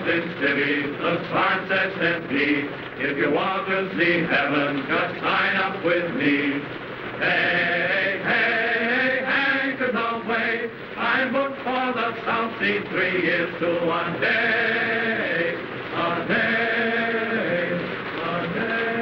in cities, the sign says empty. If you want to see heaven, just sign up with me. Hey, hey, anchors away. I'm booked for the South Sea 3 years to 1 day. A day, a day.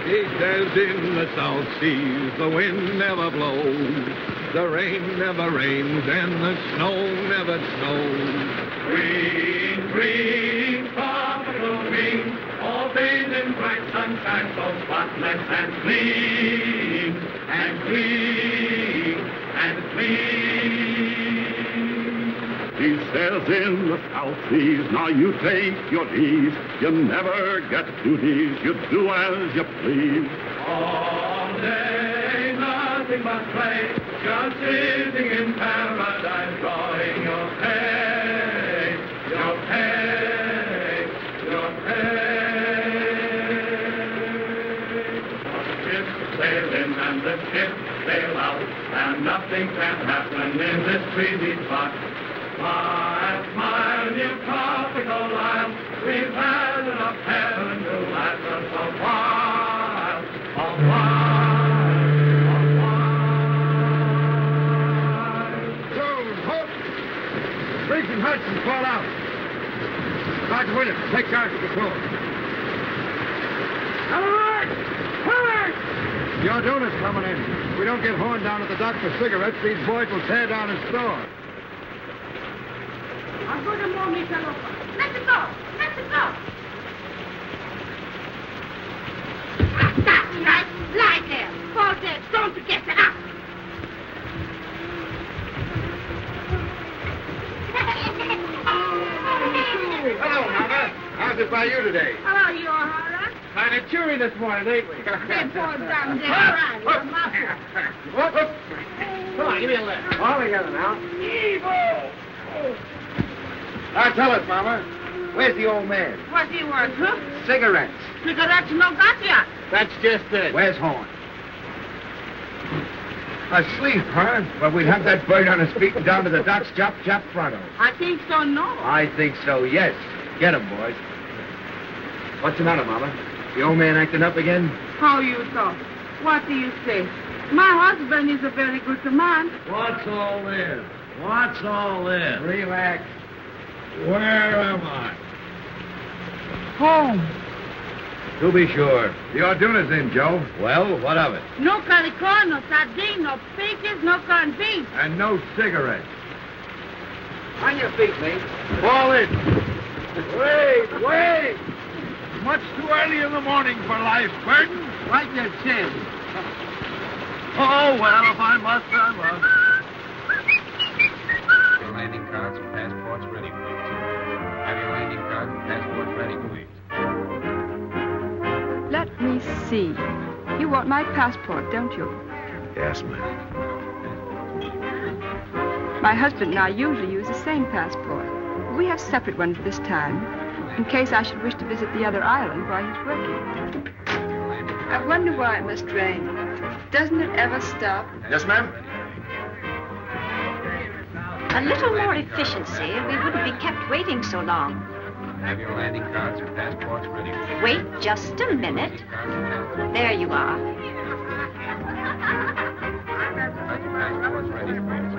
He says in the South Seas the wind never blows, the rain never rains, and the snow never snows. Green, green, tropical green, all bathed in bright sunshine, so spotless and clean, and clean, and clean. He says in the South Seas, now you take your ease, you never get duties, you do as you please. All day, nothing but play, just sitting in paradise, drawing your pay, your pay, your pay. The ships sail in and the ships sail out, and nothing can happen in this breezy spot. Smile, smile, you tropical isle, we've had enough heaven to last us a while, a while. Joan, halt! Briggs and Hudson, fall out. Dr. Williams, take charge of the crew. Alert! Alert! Your donuts coming in. If we don't get horned down at the dock for cigarettes, these boys will tear down his store. I'm going to move me, fellow. Let it go! Let it go! That's right. Lie there. Fall dead. Don't forget to up. Hello, Mama. How's it by you today? Hello, you O'Hara. Kind of cheery this morning, ain't we? They poured down there. Right, your muffler. Whoop, whoop. Come on, give me a lift. All together now. Evil! Now tell us, Mama. Where's the old man? What's he worth, huh? Cigarettes. Cigarettes no got yet. That's just it. Where's Horn? Asleep, huh? Well, we'd have that bird on his feet and down to the docks, chop, chop, pronto. I think so, no. I think so, yes. Get him, boys. What's the matter, Mama? The old man acting up again? How you talk? What do you say? My husband is a very good man. What's all this? What's all this? Relax. Where am I? Home. To be sure. The Orduna's in, Joe. Well, what of it? No calico, no sardine, no peaches, no corned beef. And no cigarettes. On your feet, mate. Fall in. Wait! Much too early in the morning for life, Burton. Wipe your chin. Oh, well, if I must, I must. Your landing cards and passports ready, please. Have your landing cards and passports ready, please. Let me see. You want my passport, don't you? Yes, ma'am. My husband and I usually use the same passport. We have separate ones this time, in case I should wish to visit the other island while he's working. I wonder why it must rain. Doesn't it ever stop? Yes, ma'am? A little more efficiency, and we wouldn't be kept waiting so long. Have your landing cards and passports ready, please. Wait just a minute. There you are. Have your passports ready, please.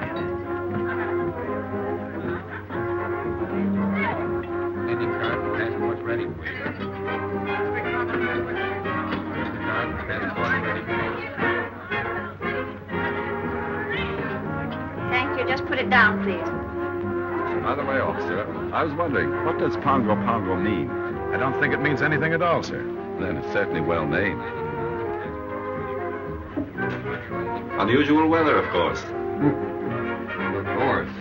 Landing cards and passports ready, please. Cards and passports ready, please. Thank you. Just put it down, please. By the way, officer, I was wondering, what does Pago Pago mean? I don't think it means anything at all, sir. Then it's certainly well named. Unusual weather, of course. Of course.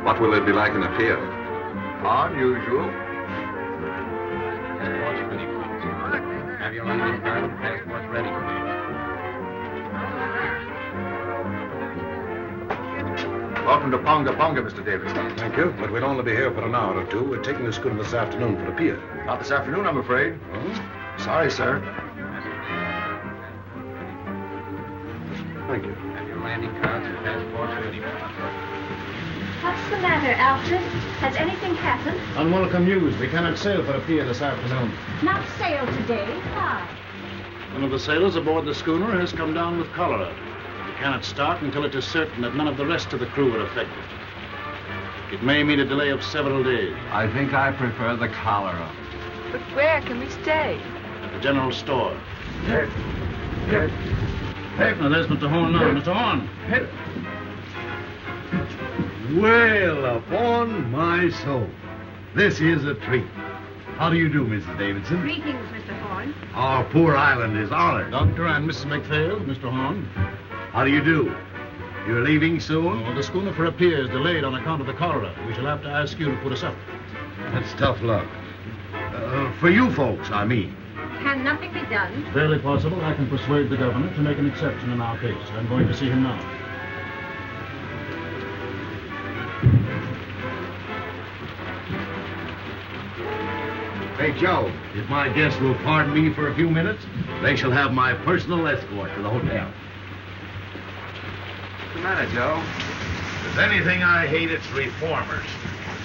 What will it be like in the pier? Unusual. Passports ready, please. Have your landing cards and passports ready, please. Welcome to Pago Pago, Mr. Davidson. Thank you, but we'll only be here for an hour or two. We're taking the schooner this afternoon for the pier. Not this afternoon, I'm afraid. Sorry, sir. Thank you. Have your landing cards and passports ready, please. What's the matter, Alfred? Has anything happened? Unwelcome news. We cannot sail for the pier this afternoon. Not sail today. Why? One of the sailors aboard the schooner has come down with cholera. We cannot start until it is certain that none of the rest of the crew are affected. It may mean a delay of several days. I think I prefer the cholera. But where can we stay? At the general store. Now, there's Mr. Horn now. Mr. Horn. Well, upon my soul. This is a treat. How do you do, Mrs. Davidson? Greetings, Mr. Horn. Our poor island is honored. Doctor and Mrs. McPhail, Mr. Horn. How do you do? You're leaving soon? Oh, the schooner for a pier is delayed on account of the cholera. We shall have to ask you to put us up. That's tough luck. For you folks, I mean. Can nothing be done? Barely possible. I can persuade the governor to make an exception in our case. I'm going to see him now. Hey, Joe, if my guests will pardon me for a few minutes, they shall have my personal escort to the hotel. What's the matter, Joe? If there's anything I hate, it's reformers.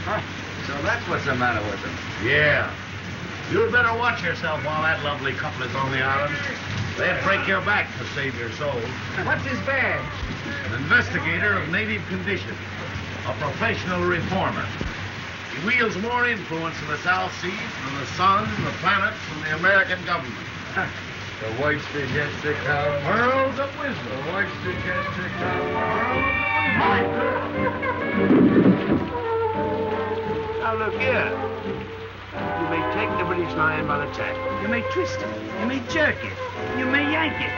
Huh? So that's what's the matter with them. Yeah. You'd better watch yourself while that lovely couple is on the island. They'd break your back to save your soul. What's his badge? An investigator of native condition. A professional reformer. He wields more influence in the South Seas than the sun, the planets, and the American government. The whites suggest to come. Pearls of wisdom. The whites suggest to come. Now look here. You may take the British Lion by the tail. You may twist it. You may jerk it. You may yank it.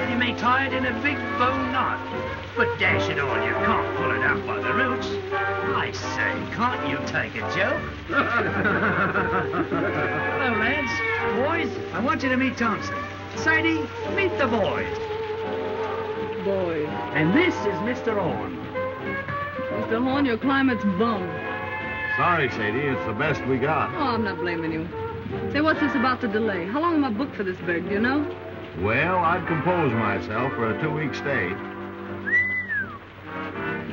You may tie it in a big bow knot. But dash it all, you can't pull it out by the roots. I say, can't you take a joke? Hello, lads. Boys, I want you to meet Thompson. Sadie, meet the boys. Boys. And this is Mr. Horn. Mr. Horn, your climate's bum. Sorry, Sadie. It's the best we got. Oh, I'm not blaming you. Say, what's this about the delay? How long am I booked for this bird, do you know? Well, I'd compose myself for a 2-week stay.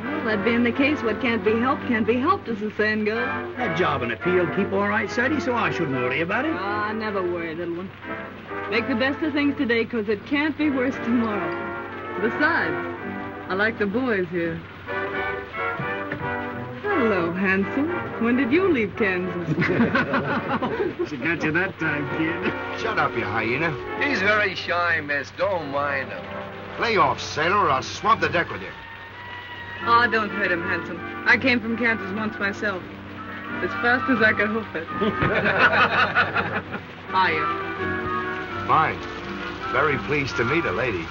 Well, that being the case, what can't be helped, as the saying goes. That job and appeal keep all right, Sadie, so I shouldn't worry about it. Oh, I never worry, little one. Make the best of things today, 'cause it can't be worse tomorrow. Besides, I like the boys here. Hello, handsome. When did you leave Kansas? She got you that time, kid. Shut up, you hyena. He's very shy, miss. Don't mind him. Lay off, sailor, or I'll swab the deck with you. Oh, don't hurt him, handsome. I came from Kansas once myself. As fast as I could hoof it. Hiya. Fine. Very pleased to meet a lady.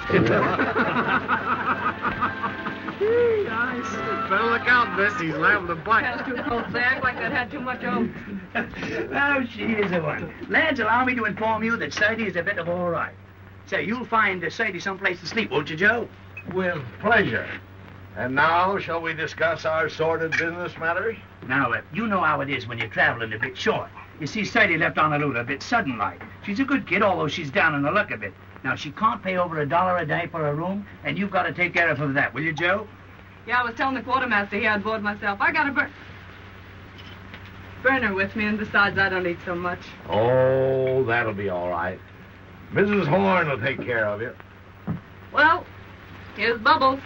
Nice. Better look out, miss. He's liable to bite. That's too close. They act like that had too much oats. Oh, she is a one. Lads, allow me to inform you that Sadie is a bit of all right. Say, you'll find Sadie someplace to sleep, won't you, Joe? With pleasure. And now, shall we discuss our sordid business matters? Now, you know how it is when you're traveling a bit short. You see, Sadie left Honolulu a bit sudden-like. She's a good kid, although she's down in the luck a bit. Now, she can't pay over $1 a day for a room, and you've got to take care of her for that, will you, Joe? Yeah, I was telling the quartermaster here on board myself. I got a burner with me, and besides, I don't eat so much. Oh, that'll be all right. Mrs. Horn will take care of you. Well, here's Bubbles.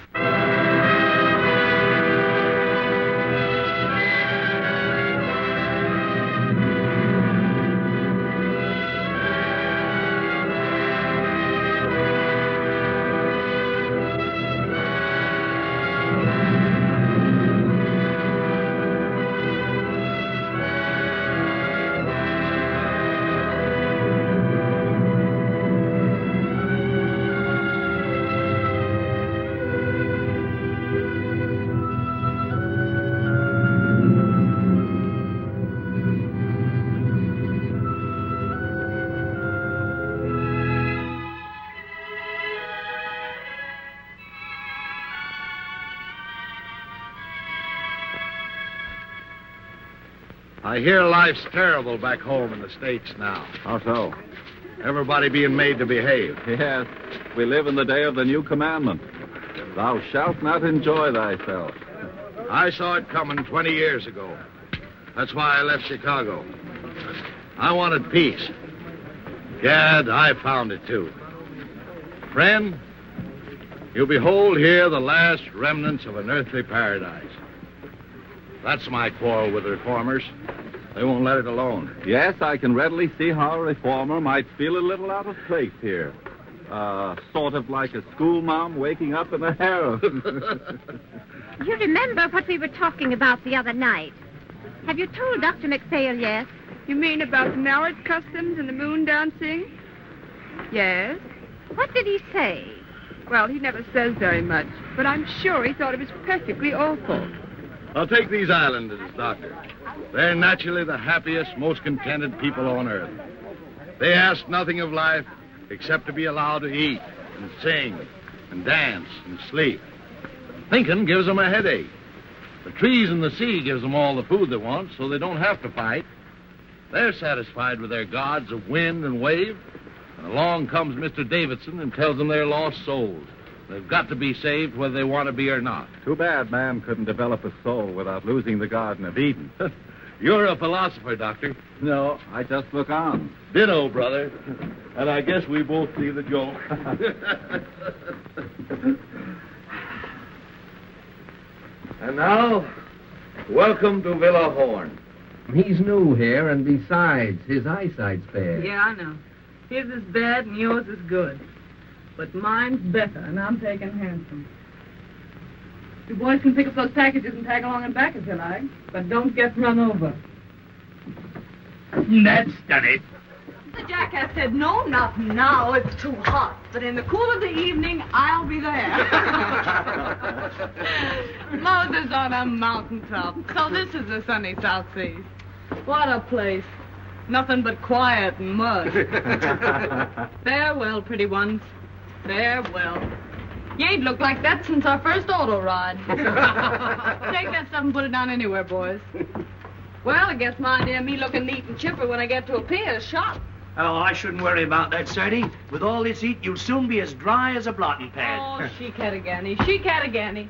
I hear life's terrible back home in the States now. How so? Everybody being made to behave. Yes, we live in the day of the new commandment. Thou shalt not enjoy thyself. I saw it coming 20 years ago. That's why I left Chicago. I wanted peace. Gad, I found it too. Friend, you behold here the last remnants of an earthly paradise. That's my quarrel with the reformers. They won't let it alone. Yes, I can readily see how a reformer might feel a little out of place here. Sort of like a schoolma'am waking up in a harem. You remember what we were talking about the other night? Have you told Dr. McPhail yet? You mean about the marriage customs and the moon dancing? Yes. What did he say? Well, he never says very much, but I'm sure he thought it was perfectly awful. I'll take these islanders, Doctor. They're naturally the happiest, most contented people on earth. They ask nothing of life except to be allowed to eat and sing and dance and sleep. Thinking gives them a headache. The trees and the sea gives them all the food they want, so they don't have to fight. They're satisfied with their gods of wind and wave. And along comes Mr. Davidson and tells them they're lost souls. They've got to be saved whether they want to be or not. Too bad man couldn't develop a soul without losing the Garden of Eden. You're a philosopher, Doctor. No, I just look on. Ditto, brother. And I guess we both see the joke. And now, welcome to Villa Horn. He's new here, and besides, his eyesight's bad. Yeah, I know. His is bad and yours is good. But mine's better, and I'm taking handsome. You boys can pick up those packages and tag along and back if you like, but don't get run over. That's done it. The jackass said, no, not now, it's too hot. But in the cool of the evening, I'll be there. Moses on a mountaintop. So this is the sunny South Seas. What a place. Nothing but quiet and mud. Farewell, pretty ones. Farewell. You ain't looked like that since our first auto ride. Take that stuff and put it down anywhere, boys. Well, I guess my dear me looking neat and chipper when I get to a pier is shot. Oh, I shouldn't worry about that, Sadie. With all this heat, you'll soon be as dry as a blotting pad. Oh, she-catagani, she-catagani.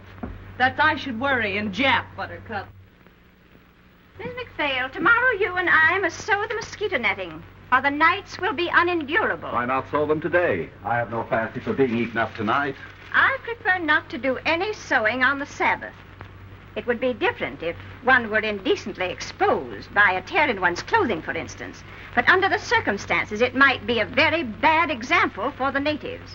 That's I should worry and Jap, Buttercup. Miss McPhail, tomorrow you and I must sew the mosquito netting, or the nights will be unendurable. Why not sew them today? I have no fancy for being eaten up tonight. I prefer not to do any sewing on the Sabbath. It would be different if one were indecently exposed by a tear in one's clothing, for instance. But under the circumstances, it might be a very bad example for the natives.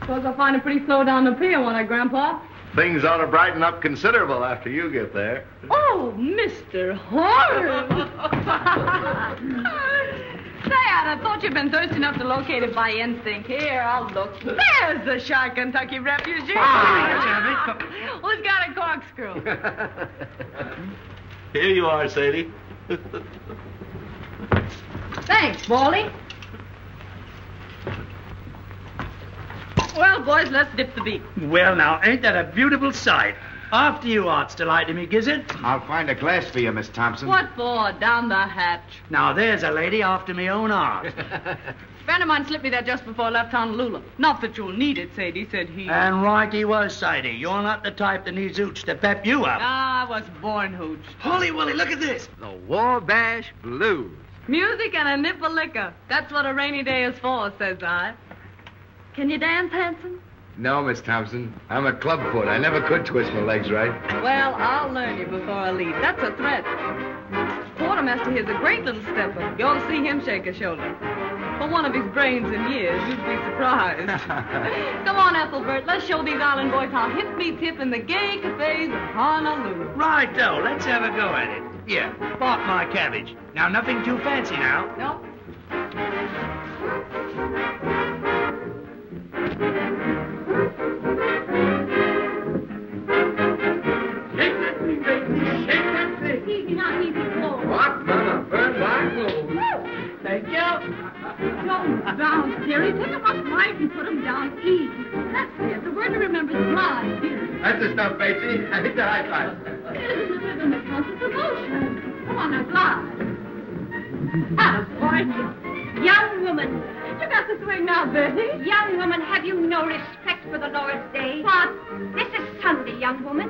Suppose I'll find it pretty slow down the pier, won't I, Grandpa? Things ought to brighten up considerable after you get there. Oh, Mr. Horace! Say, I thought you'd been thirsty enough to locate it by instinct. Here, I'll look. There's the shy Kentucky refugee. Who's got a corkscrew? Here you are, Sadie. Thanks, Baldy. Well, boys, let's dip the beak. Well, now, ain't that a beautiful sight? After you, Art's delight, me gizzard. I'll find a glass for you, Miss Thompson. What for? Down the hatch. Now, there's a lady after me own art. A friend of mine slipped me that just before I left Honolulu. Not that you'll need it, Sadie, said he. And right he was, Sadie. You're not the type that needs hooch to pep you up. I was born hooch. Holy Willie, look at this. The Wabash Blues. Music and a nip of liquor. That's what a rainy day is for, says I. Can you dance, handsome? No, Miss Thompson. I'm a clubfoot. I never could twist my legs right. Well, I'll learn you before I leave. That's a threat. Quartermaster here's a great little stepper. You ought to see him shake a shoulder. For one of his brains in years, you'd be surprised. Come on, Ethelbert. Let's show these island boys how hip meets hip in the gay cafes of Honolulu. Right-o. Let's have a go at it. Here, part my cabbage. Now, nothing too fancy now. No. Easy now, easy. What, Mama? Burn my clothes. Thank you. Don't down, dearie. Pick them up right and put them down easy. That's it. The word to remember is glide, dearie. That's the stuff, Batesy. I hit the high five. It isn't the rhythm that counts, it's emotion. Come on now, glide. Attaboy. Young woman. You got the swing now, Betty. Young woman, have you no respect for the Lord's Day. What? This is Sunday, young woman.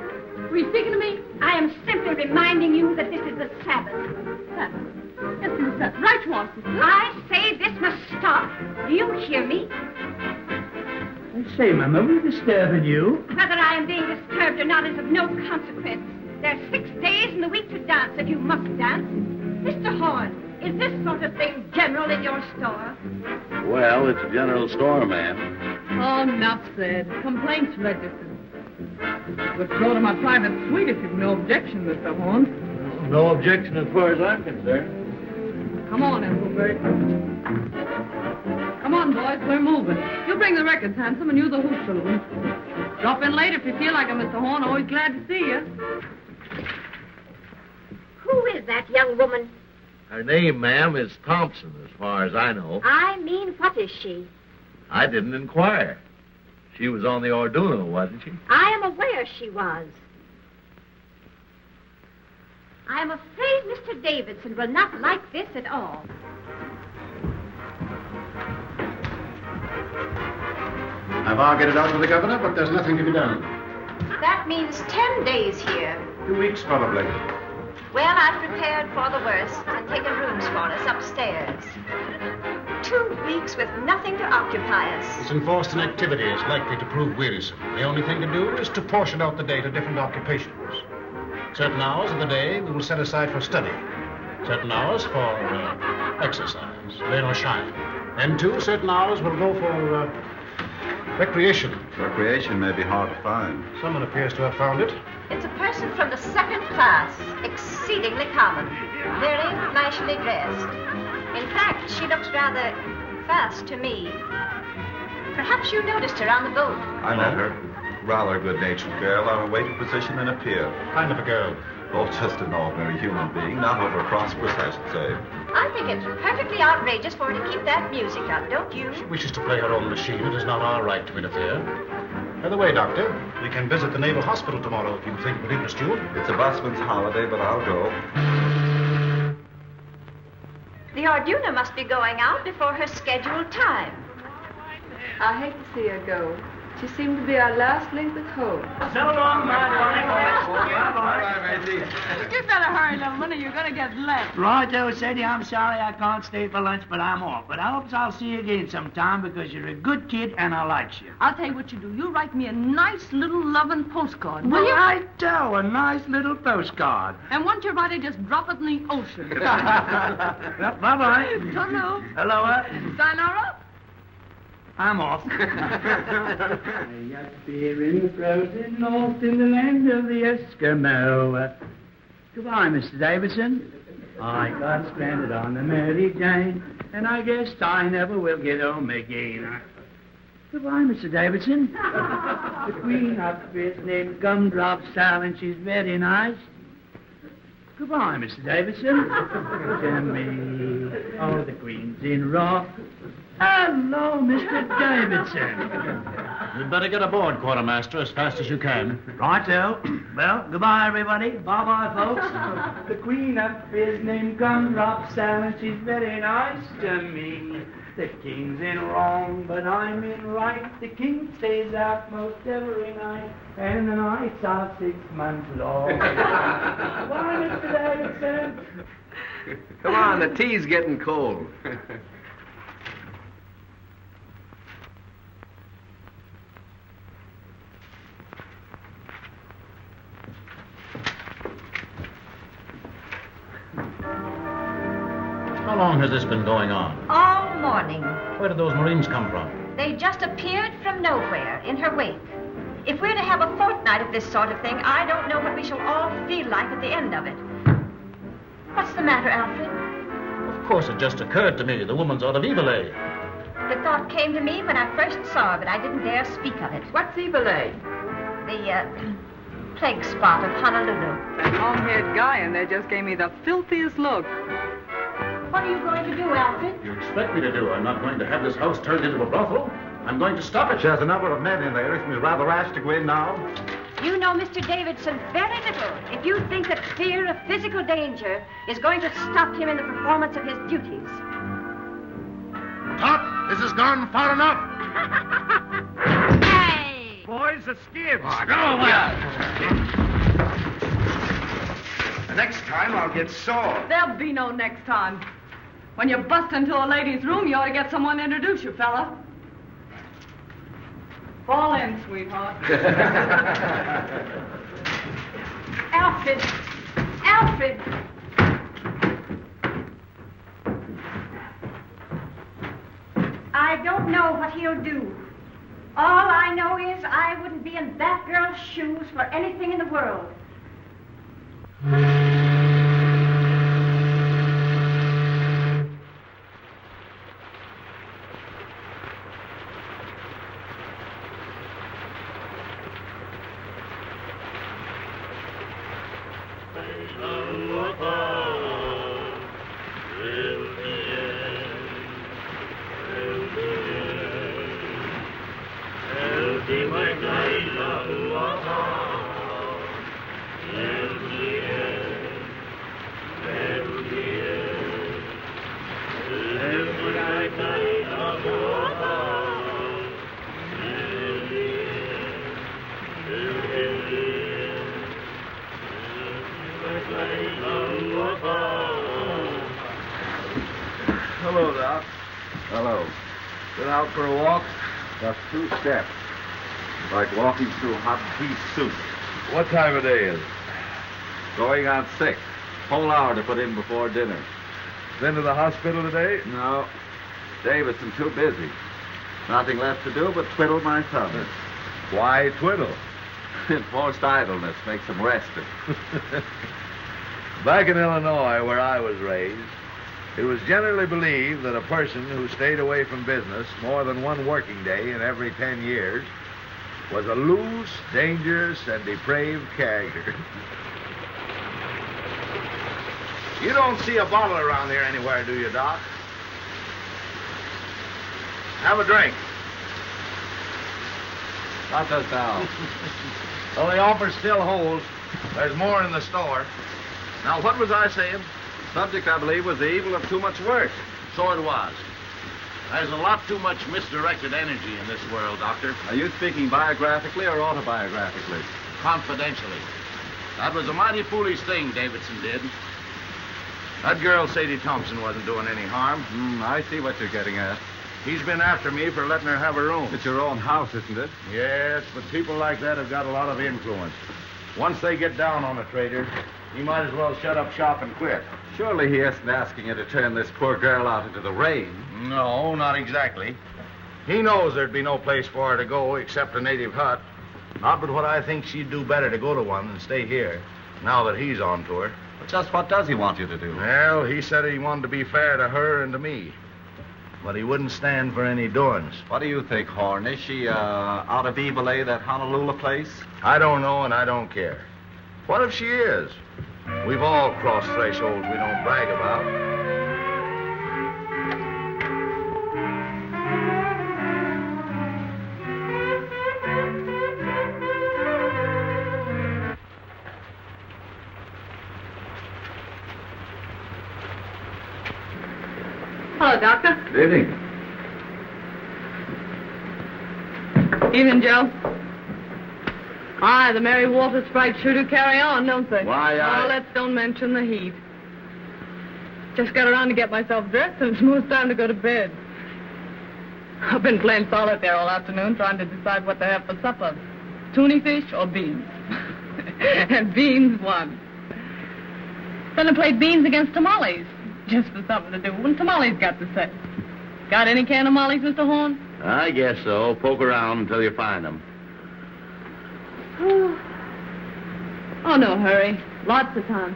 Were you speaking to me? I am simply reminding you that this is the Sabbath. Sabbath? Yes, it is Sabbath. Right you are, sister. I say this must stop. Do you hear me? I say, Mama, we're disturbing you. Whether I am being disturbed or not is of no consequence. There are 6 days in the week to dance, and you must dance. Mr. Horn, is this sort of thing general in your store? Well, it's a general store, ma'am. Oh, enough said. Complaints registered. Let's go to my private suite if you've no objection, Mr. Horn. No objection as far as I'm concerned. Come on, Ethelbert. Come on, boys, we're moving. You bring the records, Handsome, and you the hoop children. Drop in late if you feel like it, Mr. Horn. Always glad to see you. Who is that young woman? Her name, ma'am, is Thompson, as far as I know. I mean, what is she? I didn't inquire. She was on the Orduno, wasn't she? I am aware she was. I am afraid Mr. Davidson will not like this at all. I've argued it out with the governor, but there's nothing to be done. That means 10 days here. 2 weeks, probably. Well, I've prepared for the worst and taken rooms for us upstairs. 2 weeks with nothing to occupy us. This enforced inactivity is likely to prove wearisome. The only thing to do is to portion out the day to different occupations. Certain hours of the day we will set aside for study. Certain hours for exercise, rain or shine. Then, too, certain hours will go for recreation. Recreation may be hard to find. Someone appears to have found it. It's a person from the 2nd class, exceedingly common, very flashily dressed. In fact, she looks rather fast to me. Perhaps you noticed her on the boat. I met her. Rather a good-natured girl on a waiting position in a pier. Kind of a girl. Oh, just an ordinary human being, not over prosperous, I should say. I think it's perfectly outrageous for her to keep that music up, don't you? She wishes to play her own machine. It is not our right to interfere. By the way, Doctor, we can visit the Naval Hospital tomorrow if you think it would interest you. It's a busman's holiday, but I'll go. The Orduna must be going out before her scheduled time. I hate to see her go. She seemed to be our last link with hope. So long, my You better hurry, little one, or you're going to get left. Righto, Sadie, I'm sorry I can't stay for lunch, but I'm off. But I hope I'll see you again sometime because you're a good kid and I likes you. I'll tell you what you do. You write me a nice little loving postcard, will you? Righto, a nice little postcard. And once you write it, just drop it in the ocean. Well, bye-bye. Hello. Hello, Sayonara. I'm off. I got beer in the frozen north in the land of the Eskimo. Goodbye, Mr. Davidson. I got stranded on the Mary Jane, and I guess I never will get home again. Goodbye, Mr. Davidson. The Queen up is named Gumdrop Sal, and she's very nice. Goodbye, Mr. Davidson. To me, oh, the Queen's in rock. Hello, Mr. Davidson. You'd better get aboard, Quartermaster, as fast as you can. Righto. Well, goodbye, everybody. Bye-bye, folks. The Queen up is named Gumdrop Sal, and she's very nice to me. The King's in wrong, but I'm in right. The King stays out most every night, and the nights are 6 months long. Bye, Mr. Davidson. Come on, the tea's getting cold. How long has this been going on? All morning. Where did those Marines come from? They just appeared from nowhere in her wake. If we're to have a fortnight of this sort of thing, I don't know what we shall all feel like at the end of it. What's the matter, Alfred? Of course, it just occurred to me. The woman's out of Evil-A. The thought came to me when I first saw her, but I didn't dare speak of it. What's Evil-A? The, plague spot of Honolulu. That long-haired guy in there just gave me the filthiest look. What are you going to do, Alfred? You expect me to do? I'm not going to have this house turned into a brothel. I'm going to stop it. There's a number of men in there. Isn't it rather rash to go in now? You know Mr. Davidson very little if you think that fear of physical danger is going to stop him in the performance of his duties. Stop! This has gone far enough. Hey! boys. The skids. Oh, go The next time I'll get sore. There'll be no next time. When you bust into a lady's room, you ought to get someone to introduce you, fella. Fall in, sweetheart. Alfred! Alfred! I don't know what he'll do. All I know is I wouldn't be in that girl's shoes for anything in the world. Hello, Doc. Hello. Been out for a walk? Just 2 steps. Like walking through hot pea soup. What time of day is it? Going on 6. Whole hour to put in before dinner. Been to the hospital today? No. Davidson too busy. Nothing left to do but twiddle my thumbs. Why twiddle? Enforced idleness makes him rested. Back in Illinois, where I was raised, it was generally believed that a person who stayed away from business more than 1 working day in every 10 years was a loose, dangerous, and depraved character. You don't see a bottle around here anywhere, do you, Doc? Have a drink. Not just now. Well, the offer still holds. There's more in the store. Now, what was I saying? Subject, I believe, was the evil of too much work. So it was. There's a lot too much misdirected energy in this world, Doctor. Are you speaking biographically or autobiographically? Confidentially. That was a mighty foolish thing Davidson did. That girl, Sadie Thompson, wasn't doing any harm. I see what you're getting at. He's been after me for letting her have her room. It's your own house, isn't it? Yes, but people like that have got a lot of influence. Once they get down on a trader, he might as well shut up shop and quit. Surely he isn't asking you to turn this poor girl out into the rain. No, not exactly. He knows there'd be no place for her to go except a native hut. Not but what I think she'd do better to go to one than stay here, now that he's on to her. But just what does he want you to do? Well, he said he wanted to be fair to her and to me. But he wouldn't stand for any doings. What do you think, Horn? Is she out of Evil, that Honolulu place? I don't know, and I don't care. What if she is? We've all crossed thresholds we don't brag about. Hello, Doctor. Good evening. Evening, Joe. Aye, the Merry Walter Sprites sure do carry on, don't they? Why, Oh, let's don't mention the heat. Just got around to get myself dressed, and it's most time to go to bed. I've been playing solitaire all afternoon, trying to decide what to have for supper. Tuna fish or beans? And beans won. Then I played beans against tamales, just for something to do. And tamales got to say. Got any can of tamales, Mr. Horn? I guess so. Poke around until you find them. Oh, no hurry. Lots of time.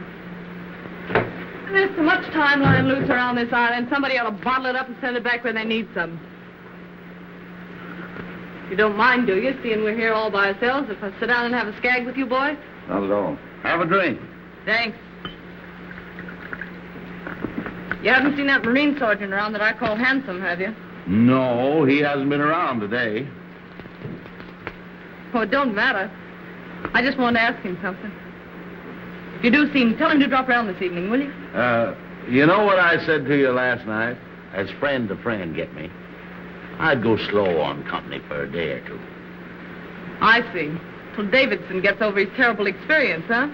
There's so much time lying loose around this island. Somebody ought to bottle it up and send it back where they need some. You don't mind, do you, seeing we're here all by ourselves, if I sit down and have a skag with you boys? Not at all. Have a drink. Thanks. You haven't seen that Marine sergeant around that I call handsome, have you? No, he hasn't been around today. Oh, it don't matter. I just wanted to ask him something. If you do see him, tell him to drop around this evening, will you? You know what I said to you last night? As friend to friend, get me? I'd go slow on company for a day or two. I see. Till Davidson gets over his terrible experience, huh?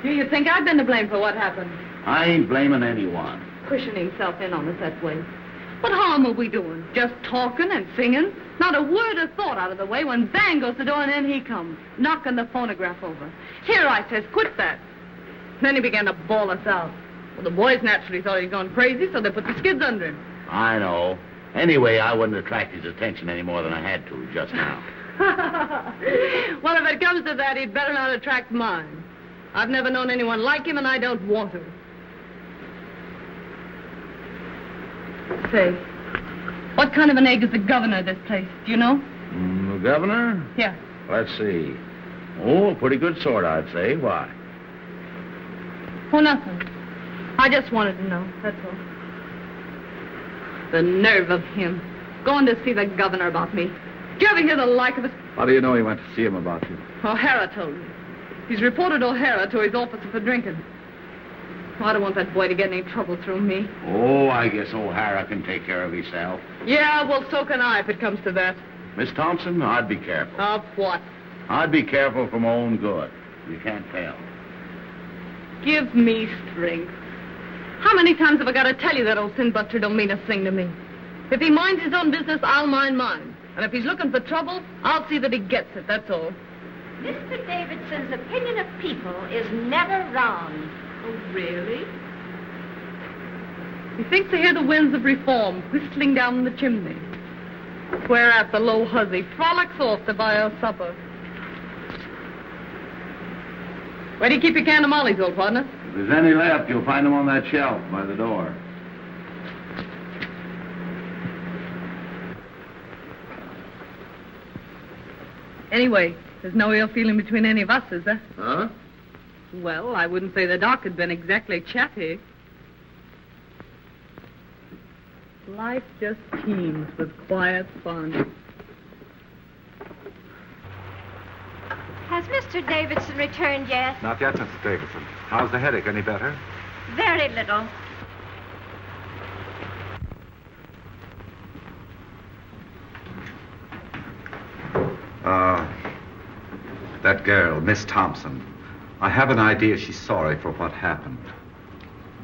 You think I've been to blame for what happened? I ain't blaming anyone. Pushing himself in on us that way. What harm are we doing? Just talking and singing? Not a word of thought out of the way when bang goes the door and in he comes, knocking the phonograph over. Here, I says, quit that. Then he began to bawl us out. Well, the boys naturally thought he'd gone crazy, so they put the skids under him. I know. Anyway, I wouldn't attract his attention any more than I had to just now. Well, if it comes to that, he'd better not attract mine. I've never known anyone like him, and I don't want to. Say, what kind of an egg is the governor of this place? Do you know? The governor? Yeah. Let's see. Oh, a pretty good sort, I'd say. Why? Oh, nothing. I just wanted to know, that's all. The nerve of him. Going to see the governor about me. Did you ever hear the like of it? How do you know he went to see him about you? O'Hara told me. He's reported O'Hara to his officer for drinking. Oh, I don't want that boy to get any trouble through me. Oh, I guess O'Hara can take care of himself. Yeah, well, so can I if it comes to that. Miss Thompson, I'd be careful. Of what? I'd be careful for my own good. You can't tell. Give me strength. How many times have I got to tell you that old sin buster don't mean a thing to me? If he minds his own business, I'll mind mine. And if he's looking for trouble, I'll see that he gets it, that's all. Mr. Davidson's opinion of people is never wrong. Oh, really? He thinks to hear the winds of reform whistling down the chimney. Whereat the low hussy frolics off to buy her supper. Where do you keep your can of mollies, old partner? If there's any left, you'll find them on that shelf by the door. Anyway, there's no ill feeling between any of us, is there? Huh? Well, I wouldn't say the doc had been exactly chatty. Life just teems with quiet fun. Has Mr. Davidson returned yet? Not yet, Mrs. Davidson. How's the headache? Any better? Very little. That girl, Miss Thompson. I have an idea she's sorry for what happened.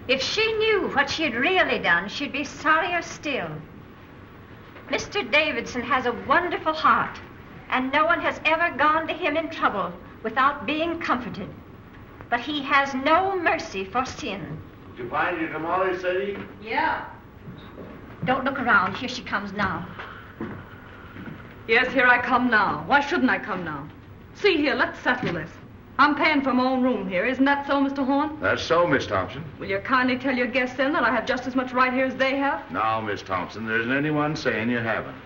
If she knew what she had really done, she'd be sorrier still. Mr. Davidson has a wonderful heart, and no one has ever gone to him in trouble without being comforted. But he has no mercy for sin. Did you find your tamales, Sadie? Yeah. Don't look around. Here she comes now. Yes, here I come now. Why shouldn't I come now? See here, let's settle this. I'm paying for my own room here. Isn't that so, Mr. Horn? That's so, Miss Thompson. Will you kindly tell your guests then that I have just as much right here as they have? Now, Miss Thompson, there isn't anyone saying you haven't.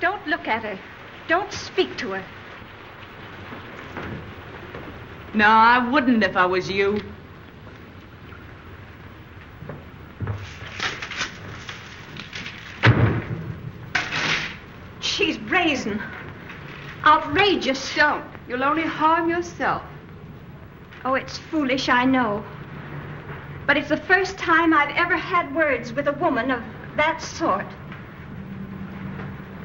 Don't look at her. Don't speak to her. No, I wouldn't if I was you. She's brazen. Outrageous. Don't. You'll only harm yourself. Oh, it's foolish, I know. But it's the first time I've ever had words with a woman of that sort.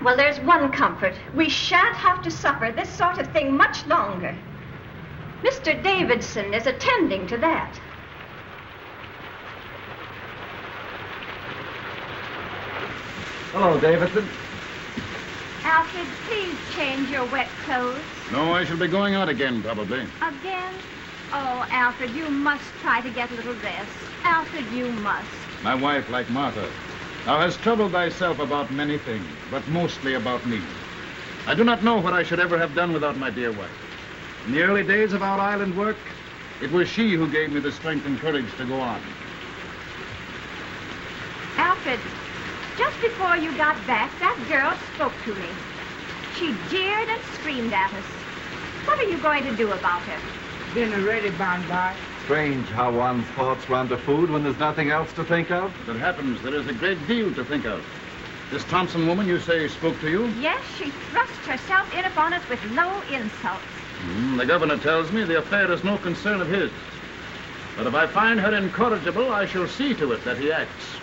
Well, there's one comfort. We shan't have to suffer this sort of thing much longer. Mr. Davidson is attending to that. Hello, Davidson. Alfred, please change your wet clothes. No, I shall be going out again, probably. Again? Oh, Alfred, you must try to get a little rest. Alfred, you must. My wife, like Martha, thou hast troubled thyself about many things, but mostly about me. I do not know what I should ever have done without my dear wife. In the early days of our island work, it was she who gave me the strength and courage to go on. Alfred, just before you got back, that girl spoke to me. She jeered and screamed at us. What are you going to do about her? Dinner ready, Bondi. Strange how one's thoughts run to food when there's nothing else to think of. As it happens, there is a great deal to think of. This Thompson woman, you say, spoke to you? Yes, she thrust herself in upon us with low insults. The governor tells me the affair is no concern of his. But if I find her incorrigible, I shall see to it that he acts.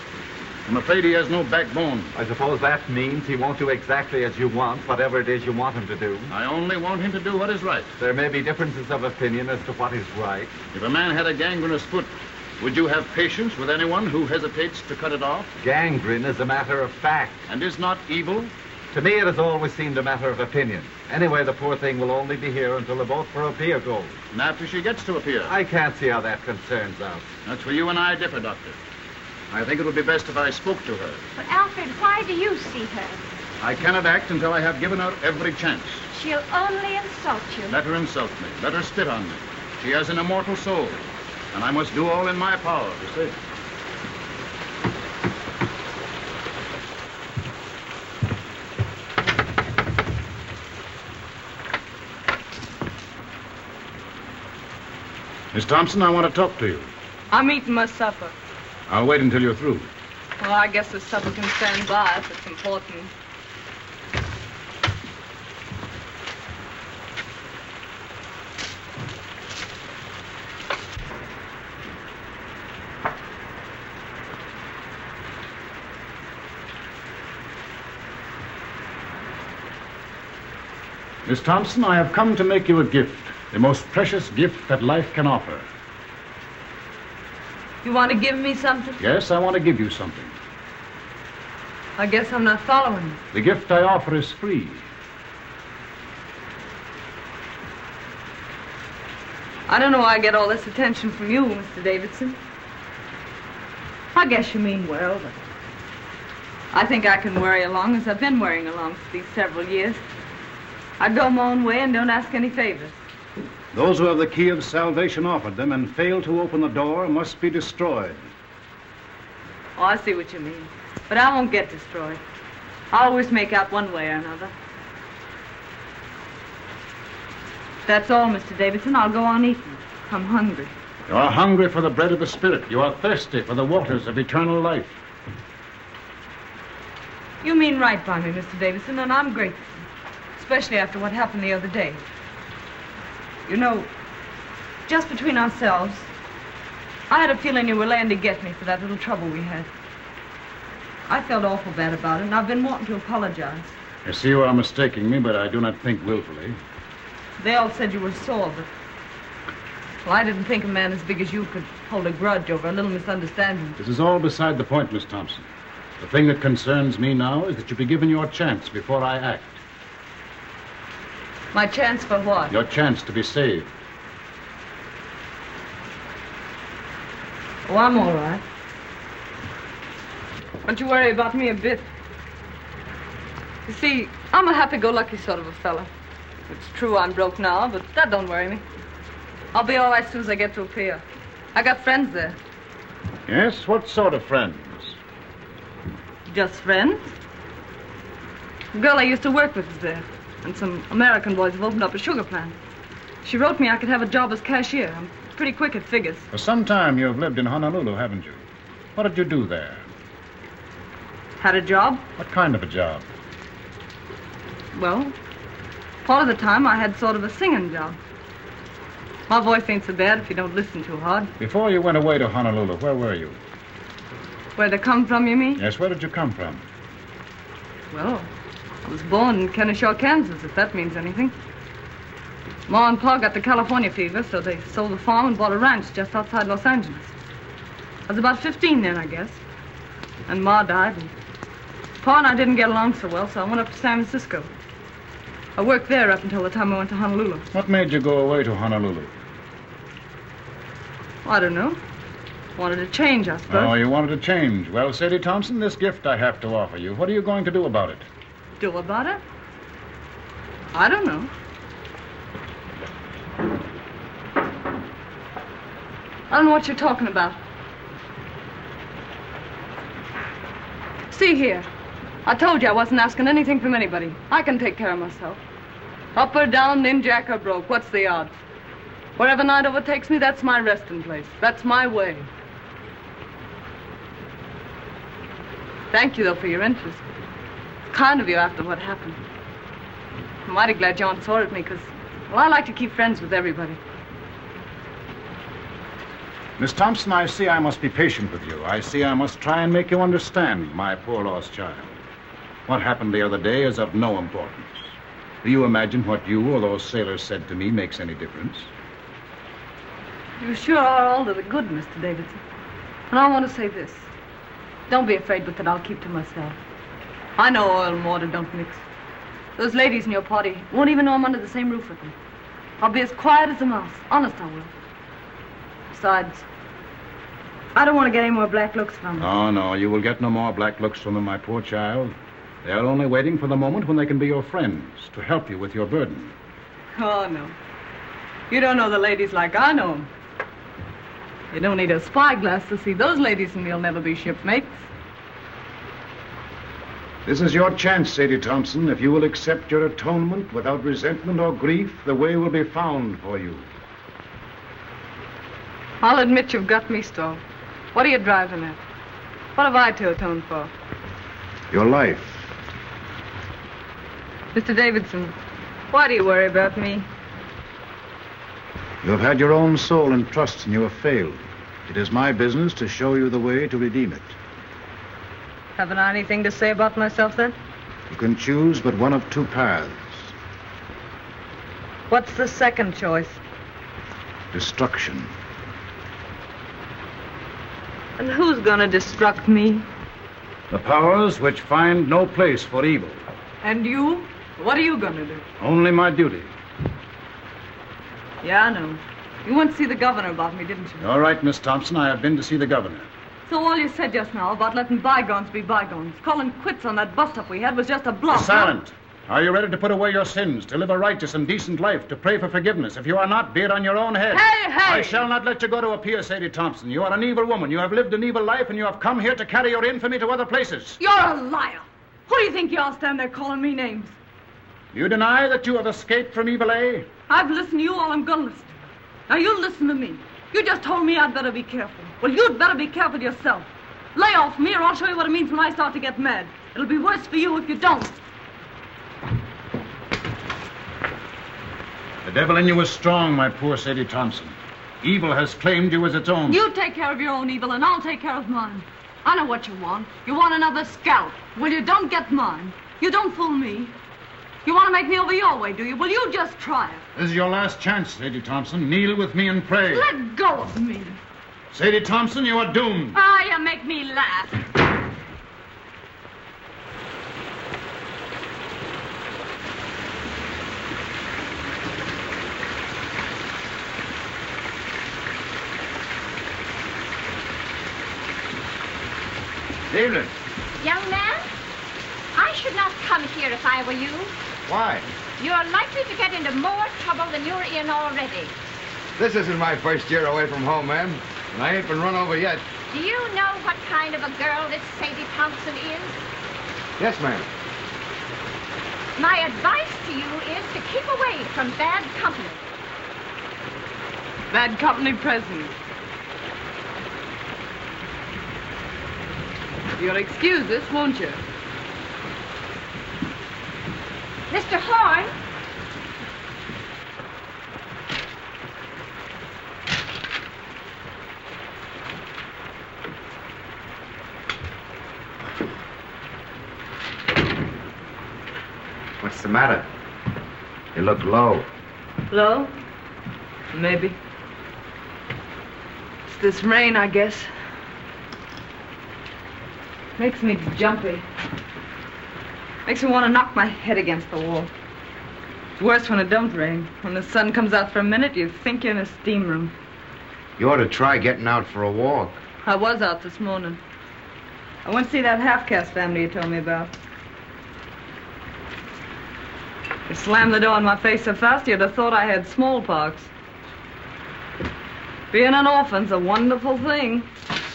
I'm afraid he has no backbone. I suppose that means he won't do exactly as you want, whatever it is you want him to do. I only want him to do what is right. There may be differences of opinion as to what is right. If a man had a gangrenous foot, would you have patience with anyone who hesitates to cut it off? Gangrene is a matter of fact. And is not evil? To me, it has always seemed a matter of opinion. Anyway, the poor thing will only be here until the boat for a pier goes. And after she gets to a pier? I can't see how that concerns us. That's where you and I differ, Doctor. I think it would be best if I spoke to her. But, Alfred, why do you see her? I cannot act until I have given her every chance. She'll only insult you. Let her insult me. Let her spit on me. She has an immortal soul, and I must do all in my power to save her. Miss Thompson, I want to talk to you. I'm eating my supper. I'll wait until you're through. Well, I guess the supper can stand by if it's important. Miss Thompson, I have come to make you a gift, the most precious gift that life can offer. You want to give me something? Yes, I want to give you something. I guess I'm not following you. The gift I offer is free. I don't know why I get all this attention from you, Mr. Davidson. I guess you mean well, but I think I can worry along as I've been worrying along for these several years. I go my own way and don't ask any favors. Those who have the key of salvation offered them and fail to open the door must be destroyed. Oh, I see what you mean. But I won't get destroyed. I always make out one way or another. If that's all, Mr. Davidson, I'll go on eating. I'm hungry. You are hungry for the bread of the Spirit. You are thirsty for the waters of eternal life. You mean right by me, Mr. Davidson, and I'm grateful. Especially after what happened the other day. You know, just between ourselves, I had a feeling you were laying to get me for that little trouble we had. I felt awful bad about it, and I've been wanting to apologize. I see you are mistaking me, but I do not think willfully. They all said you were sore, but... Well, I didn't think a man as big as you could hold a grudge over a little misunderstanding. This is all beside the point, Miss Thompson. The thing that concerns me now is that you be given your chance before I act. My chance for what? Your chance to be saved. Oh, I'm all right. Don't you worry about me a bit. You see, I'm a happy-go-lucky sort of a fella. It's true I'm broke now, but that don't worry me. I'll be all right as soon as I get to a pier. I got friends there. Yes? What sort of friends? Just friends. The girl I used to work with is there. And some American boys have opened up a sugar plant. She wrote me I could have a job as cashier. I'm pretty quick at figures. For some time you have lived in Honolulu, haven't you? What did you do there? Had a job? What kind of a job? Well, part of the time I had sort of a singing job. My voice ain't so bad if you don't listen too hard. Before you went away to Honolulu, where were you? Where they come from, you mean? Yes, where did you come from? Well, I was born in Kennesaw, Kansas, if that means anything. Ma and Pa got the California fever, so they sold the farm and bought a ranch just outside Los Angeles. I was about 15 then, I guess. And Ma died, and Pa and I didn't get along so well, so I went up to San Francisco. I worked there up until the time I went to Honolulu. What made you go away to Honolulu? I don't know. Wanted to change, I suppose. Oh, you wanted to change. Well, Sadie Thompson, this gift I have to offer you. What are you going to do about it? Do about it? I don't know. I don't know what you're talking about. See here. I told you I wasn't asking anything from anybody. I can take care of myself. Up or down, ninjack or broke, what's the odds? Wherever night overtakes me, that's my resting place. That's my way. Thank you, though, for your interest. It's kind of you after what happened. I'm mighty glad you aren't sore at me, because, well, I like to keep friends with everybody. Miss Thompson, I see I must be patient with you. I see I must try and make you understand my poor lost child. What happened the other day is of no importance. Do you imagine what you or those sailors said to me makes any difference? You sure are all to the good, Mr. Davidson. And I want to say this. Don't be afraid with it. I'll keep to myself. I know oil and water don't mix. Those ladies in your party won't even know I'm under the same roof with them. I'll be as quiet as a mouse. Honest, I will. Besides, I don't want to get any more black looks from them. Oh, no, you will get no more black looks from them, my poor child. They are only waiting for the moment when they can be your friends, to help you with your burden. Oh, no. You don't know the ladies like I know them. You don't need a spyglass to see those ladies, and you'll never be shipmates. This is your chance, Sadie Thompson. If you will accept your atonement without resentment or grief, the way will be found for you. I'll admit you've got me stalled. What are you driving at? What have I to atone for? Your life. Mr. Davidson, why do you worry about me? You have had your own soul in trust, and you have failed. It is my business to show you the way to redeem it. Haven't I anything to say about myself, then? You can choose but one of two paths. What's the second choice? Destruction. And who's gonna destruct me? The powers which find no place for evil. And you? What are you gonna do? Only my duty. Yeah, I know. You went to see the governor about me, didn't you? All right, Miss Thompson, I have been to see the governor. So all you said just now about letting bygones be bygones, calling quits on that bust-up we had was just a bluff. Be silent. Are you ready to put away your sins, to live a righteous and decent life, to pray for forgiveness? If you are not, be it on your own head. Hey, hey! I shall not let you go to a pier, Sadie Thompson. You are an evil woman. You have lived an evil life, and you have come here to carry your infamy to other places. You're a liar. Who do you think you are standing there calling me names? You deny that you have escaped from evil, eh? I've listened to you all I'm gonna listen. Now you listen to me. You just told me I'd better be careful. Well, you'd better be careful yourself. Lay off me, or I'll show you what it means when I start to get mad. It'll be worse for you if you don't. The devil in you is strong, my poor Sadie Thompson. Evil has claimed you as its own. You take care of your own evil, and I'll take care of mine. I know what you want. You want another scalp. Well, you don't get mine. You don't fool me. You want to make me over your way, do you? Well, you just try it. This is your last chance, Sadie Thompson. Kneel with me and pray. Let go of me. Sadie Thompson, you are doomed. Ah, you make me laugh. Evening. Young man, I should not come here if I were you. Why? You're likely to get into more trouble than you're in already. This isn't my first year away from home, ma'am. And I ain't been run over yet. Do you know what kind of a girl this Sadie Thompson is? Yes, ma'am. My advice to you is to keep away from bad company. Bad company present. You'll excuse this, won't you? Mr. Horn? What's the matter? You look low. Low? Maybe. It's this rain, I guess. Makes me jumpy. Makes me want to knock my head against the wall. It's worse when it don't rain. When the sun comes out for a minute, you think you're in a steam room. You ought to try getting out for a walk. I was out this morning. I went to see that half-caste family you told me about. You slammed the door in my face so fast you'd have thought I had smallpox. Being an orphan's a wonderful thing.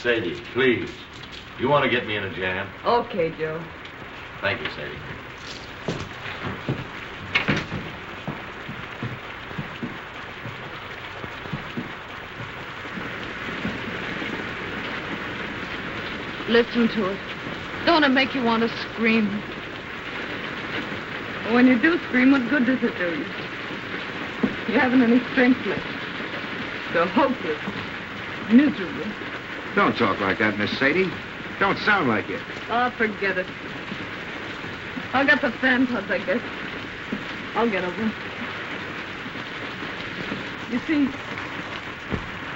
Sadie, please. You want to get me in a jam? Okay, Joe. Thank you, Sadie. Listen to it. Don't it make you want to scream? When you do scream, what good does it do you? You haven't any strength left. You're hopeless. Miserable. Don't talk like that, Miss Sadie. Don't sound like it. Oh, forget it. I'll get the fan pods, I guess. I'll get over them. You see,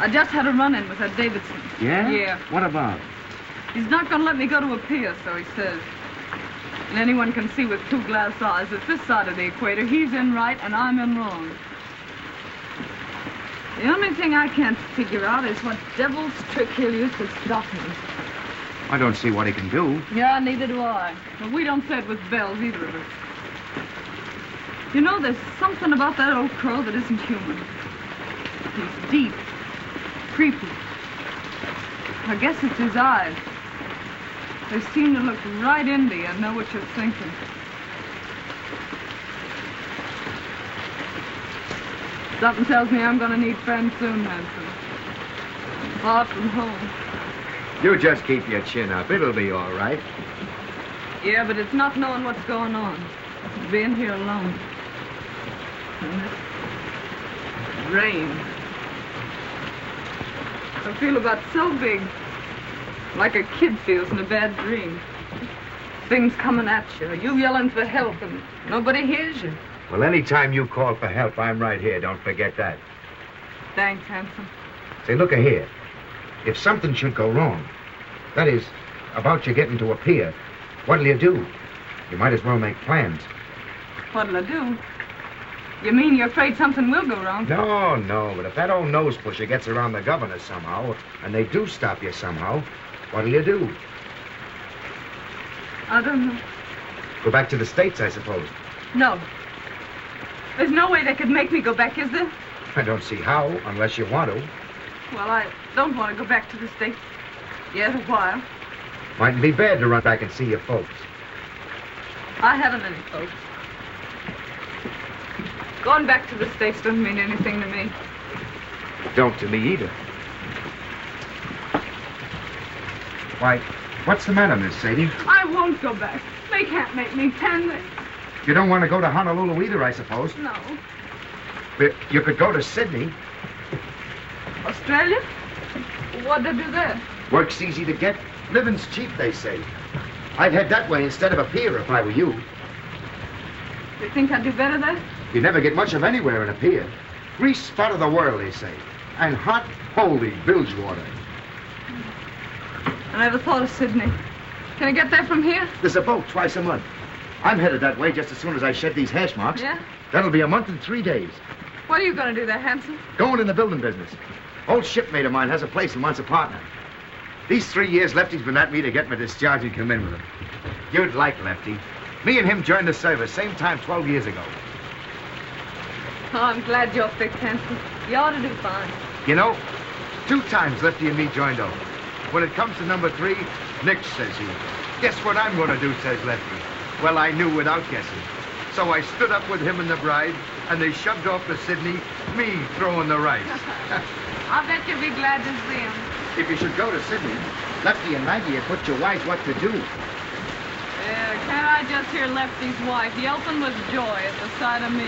I just had a run-in with that Davidson. Yeah? Yeah. What about? He's not going to let me go to a pier, so he says. And anyone can see with 2 glass eyes that this side of the equator, he's in right and I'm in wrong. The only thing I can't figure out is what devil's trick he'll use to stop me. I don't see what he can do. Yeah, neither do I. But we don't say it with bells, either of us. You know, there's something about that old crow that isn't human. He's deep, creepy. I guess it's his eyes. They seem to look right into you and know what you're thinking. Something tells me I'm going to need friends soon, Hanson. Far from home. You just keep your chin up. It'll be all right. Yeah, but it's not knowing what's going on. It's being here alone. And this rain. I feel about so big. Like a kid feels in a bad dream. Things coming at you. You yelling for help and nobody hears you. Well, anytime you call for help, I'm right here. Don't forget that. Thanks, Hanson. Say, look here. If something should go wrong, that is, about you getting to a pier, what'll you do? You might as well make plans. What'll I do? You mean you're afraid something will go wrong? No, but if that old nose pusher gets around the governor somehow, and they do stop you somehow, what'll you do? I don't know. Go back to the States, I suppose. No. There's no way they could make me go back, is there? I don't see how, unless you want to. Well, I don't want to go back to the States yet a while. Mightn't be bad to run back and see your folks. I haven't any folks. Going back to the States doesn't mean anything to me. Don't to me either. Why, what's the matter, Miss Sadie? I won't go back. They can't make me, can they? You don't want to go to Honolulu either, I suppose. No. But you could go to Sydney. Australia? What'd they do there? Work's easy to get. Living's cheap, they say. I'd head that way instead of a pier if I were you. You think I'd do better there? You never get much of anywhere in a pier. Grease spot of the world, they say. And hot, holy bilge water. I never thought of Sydney. Can I get there from here? There's a boat twice a month. I'm headed that way just as soon as I shed these hash marks. Yeah? That'll be a month and 3 days. What are you going to do there, Hanson? Going in the building business. Old shipmate of mine has a place and wants a partner. These 3 years, Lefty's been at me to get my discharge and come in with him. You'd like Lefty. Me and him joined the service, same time 12 years ago. Oh, I'm glad you're fixed, Hanson. You ought to do fine. You know, 2 times Lefty and me joined over. When it comes to number 3, Nick, says he. Guess what I'm going to do, says Lefty. Well, I knew without guessing. So I stood up with him and the bride, and they shoved off to Sydney, me throwing the rice. I bet you'll be glad to see him. If you should go to Sydney, Lefty and Maggie had put you wise what to do. Can't I just hear Lefty's wife yelping with joy at the sight of me?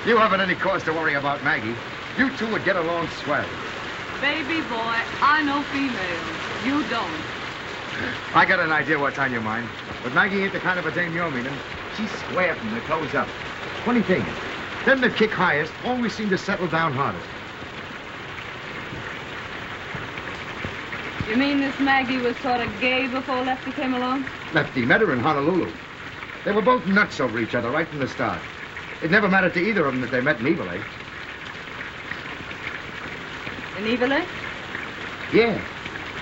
You haven't any cause to worry about Maggie. You two would get along swell. Baby boy, I know females. You don't. I got an idea what's on your mind. But Maggie ain't the kind of a dame you're meaning. She's square from the toes up. Funny thing, them that kick highest always seem to settle down hardest. You mean this Maggie was sort of gay before Lefty came along? Lefty met her in Honolulu. They were both nuts over each other right from the start. It never mattered to either of them that they met in Evil, eh? In Evil, eh? Yeah.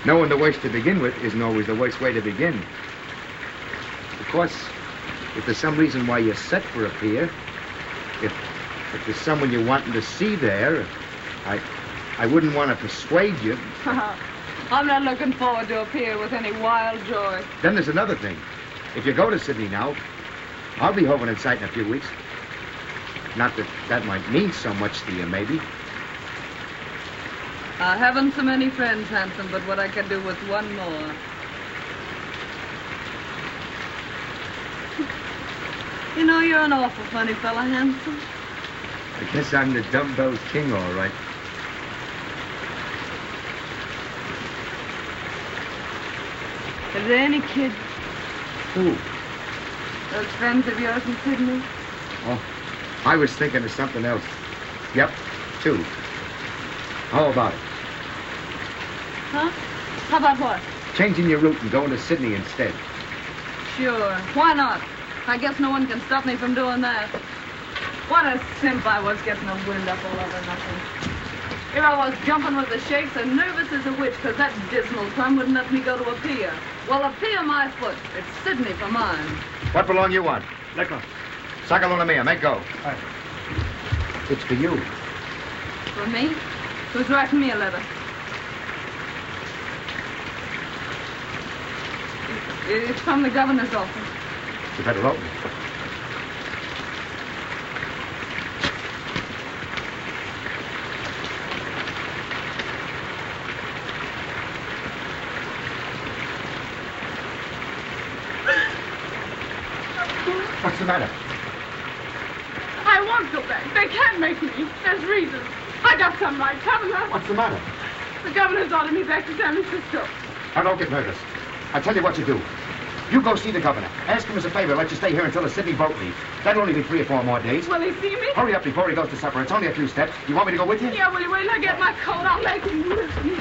Knowing the worst to begin with isn't always the worst way to begin. Of course, if there's some reason why you're set for a pier, if there's someone you're wanting to see there, I wouldn't want to persuade you. I'm not looking forward to a pier with any wild joy. Then there's another thing. If you go to Sydney now, I'll be hovering in sight in a few weeks. Not that that might mean so much to you, maybe. I haven't so many friends, Hanson, but what I could do with one more. You know, you're an awful funny fella, Hanson. I guess I'm the dumbbell king, all right. Are there any kids? Who? Those friends of yours in Sydney? Oh, I was thinking of something else. Yep, 2. How about it? Huh? How about what? Changing your route and going to Sydney instead. Sure. Why not? I guess no one can stop me from doing that. What a simp I was getting a wind up all over nothing. Here I was jumping with the shakes and nervous as a witch because that dismal crumb wouldn't let me go to a pier. Well, a pier my foot. It's Sydney for mine. What belong you want? Liquor. Sácalo una mía. Make go. Aye. It's for you. For me? Who's writing me a letter? It's from the governor's office. You better open it. What's the matter? I won't go back. They can't make me. There's reasons. I got some rights, haven't I? What's the matter? The governor's ordered me back to San Francisco. Now, don't get nervous. I'll tell you what you do. You go see the governor. Ask him as a favor to let you stay here until the Sydney boat leaves. That'll only be 3 or 4 more days. Will he see me? Hurry up before he goes to supper. It's only a few steps. You want me to go with you? Yeah, will you wait till I get my coat? I'll make him with me.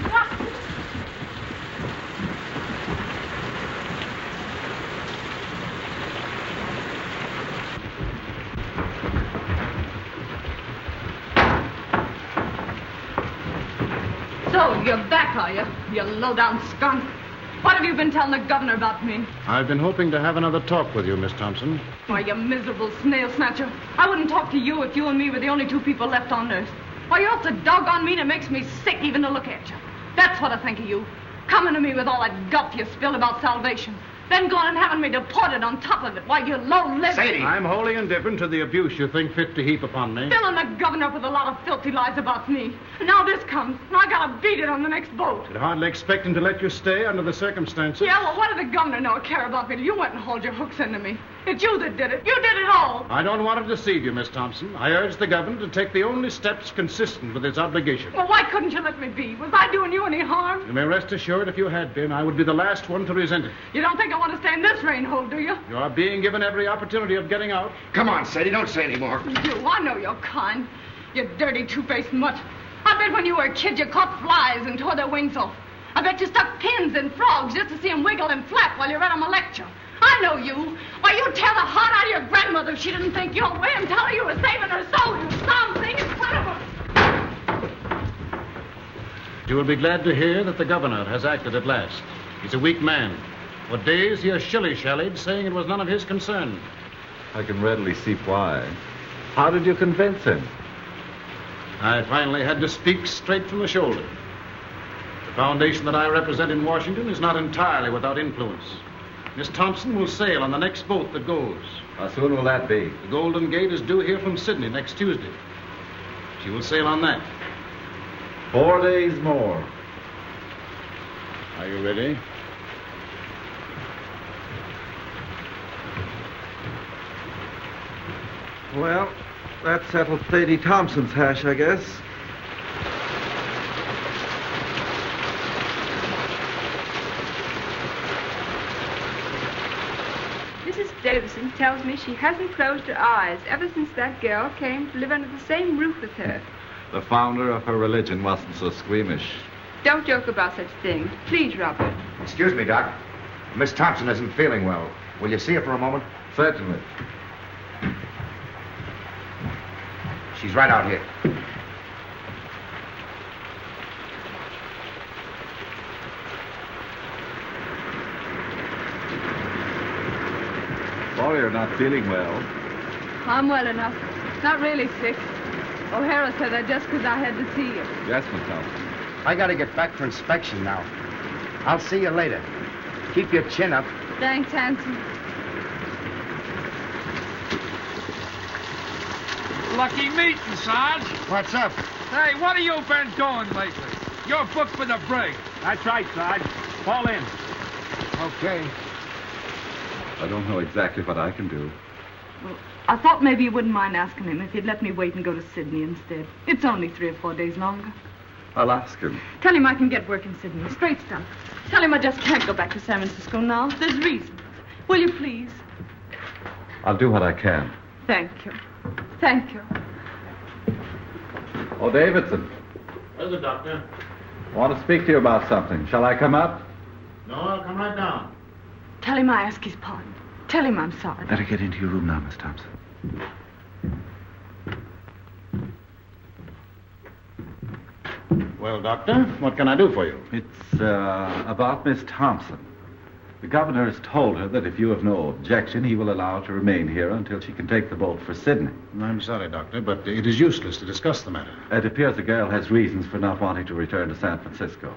So, you're back, are you? You low-down skunk. What have you been telling the governor about me? I've been hoping to have another talk with you, Miss Thompson. Why, you miserable snail snatcher. I wouldn't talk to you if you and me were the only 2 people left on earth. Why, you're so doggone mean it makes me sick even to look at you. That's what I think of you. Coming to me with all that guff you spilled about salvation. Then going and having me deported on top of it. Why, you low-lived... Sadie! I'm wholly indifferent to the abuse you think fit to heap upon me. Filling the governor up with a lot of filthy lies about me. And now this comes, and I gotta beat it on the next boat. I'd hardly expect him to let you stay under the circumstances. Yeah, well, what did the governor know or care about me till you went and hauled your hooks into me? It's you that did it. You did it all. I don't want to deceive you, Miss Thompson. I urge the governor to take the only steps consistent with his obligation. Well, why couldn't you let me be? Was I doing you any harm? You may rest assured if you had been, I would be the last one to resent it. You don't think I want to stay in this rain hole, do you? You are being given every opportunity of getting out. Come on, Sadie, don't say any more. You, I know you're kind. You dirty, two-faced mutt. I bet when you were a kid you caught flies and tore their wings off. I bet you stuck pins in frogs just to see them wiggle and flap while you read them a lecture. I know you. Why, you'd tear the heart out of your grandmother if she didn't think your way and tell her you were saving her soul, you something in front of her. You will be glad to hear that the governor has acted at last. He's a weak man. For days he has shilly-shallied, saying it was none of his concern. I can readily see why. How did you convince him? I finally had to speak straight from the shoulder. The foundation that I represent in Washington is not entirely without influence. Miss Thompson will sail on the next boat that goes. How soon will that be? The Golden Gate is due here from Sydney next Tuesday. She will sail on that. 4 days more. Are you ready? Well, that settles Sadie Thompson's hash, I guess. Mrs. Davidson tells me she hasn't closed her eyes ever since that girl came to live under the same roof with her. The founder of her religion wasn't so squeamish. Don't joke about such things. Please, Robert. Excuse me, Doc. Miss Thompson isn't feeling well. Will you see her for a moment? Certainly. She's right out here. Sorry you're not feeling well. I'm well enough. Not really sick. O'Hara said that just because I had to see you. Yes, Miss Thompson. I gotta get back for inspection now. I'll see you later. Keep your chin up. Thanks, handsome. Lucky meeting, Sarge. What's up? Hey, what have you been doing lately? You're booked for the brig. That's right, Sarge. Fall in. Okay. I don't know exactly what I can do. Well, I thought maybe you wouldn't mind asking him if he'd let me wait and go to Sydney instead. It's only 3 or 4 days longer. I'll ask him. Tell him I can get work in Sydney. Straight stuff. Tell him I just can't go back to San Francisco now. There's reasons. Will you please? I'll do what I can. Thank you. Thank you. Oh, Davidson. Where's the doctor? I want to speak to you about something. Shall I come up? No, I'll come right down. Tell him I ask his pardon. Tell him I'm sorry. Better get into your room now, Miss Thompson. Well, Doctor, what can I do for you? It's about Miss Thompson. The governor has told her that if you have no objection, he will allow her to remain here until she can take the boat for Sydney. I'm sorry, Doctor, but it is useless to discuss the matter. It appears the girl has reasons for not wanting to return to San Francisco.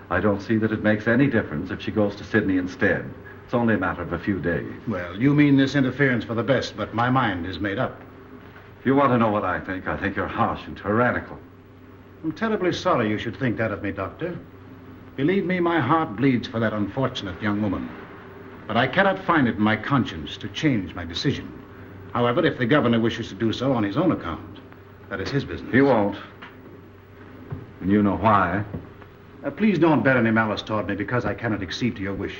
I don't see that it makes any difference if she goes to Sydney instead. It's only a matter of a few days. Well, you mean this interference for the best, but my mind is made up. If you want to know what I think you're harsh and tyrannical. I'm terribly sorry you should think that of me, Doctor. Believe me, my heart bleeds for that unfortunate young woman. But I cannot find it in my conscience to change my decision. However, if the governor wishes to do so on his own account, that is his business. He won't. And you know why. Please don't bear any malice toward me because I cannot accede to your wish.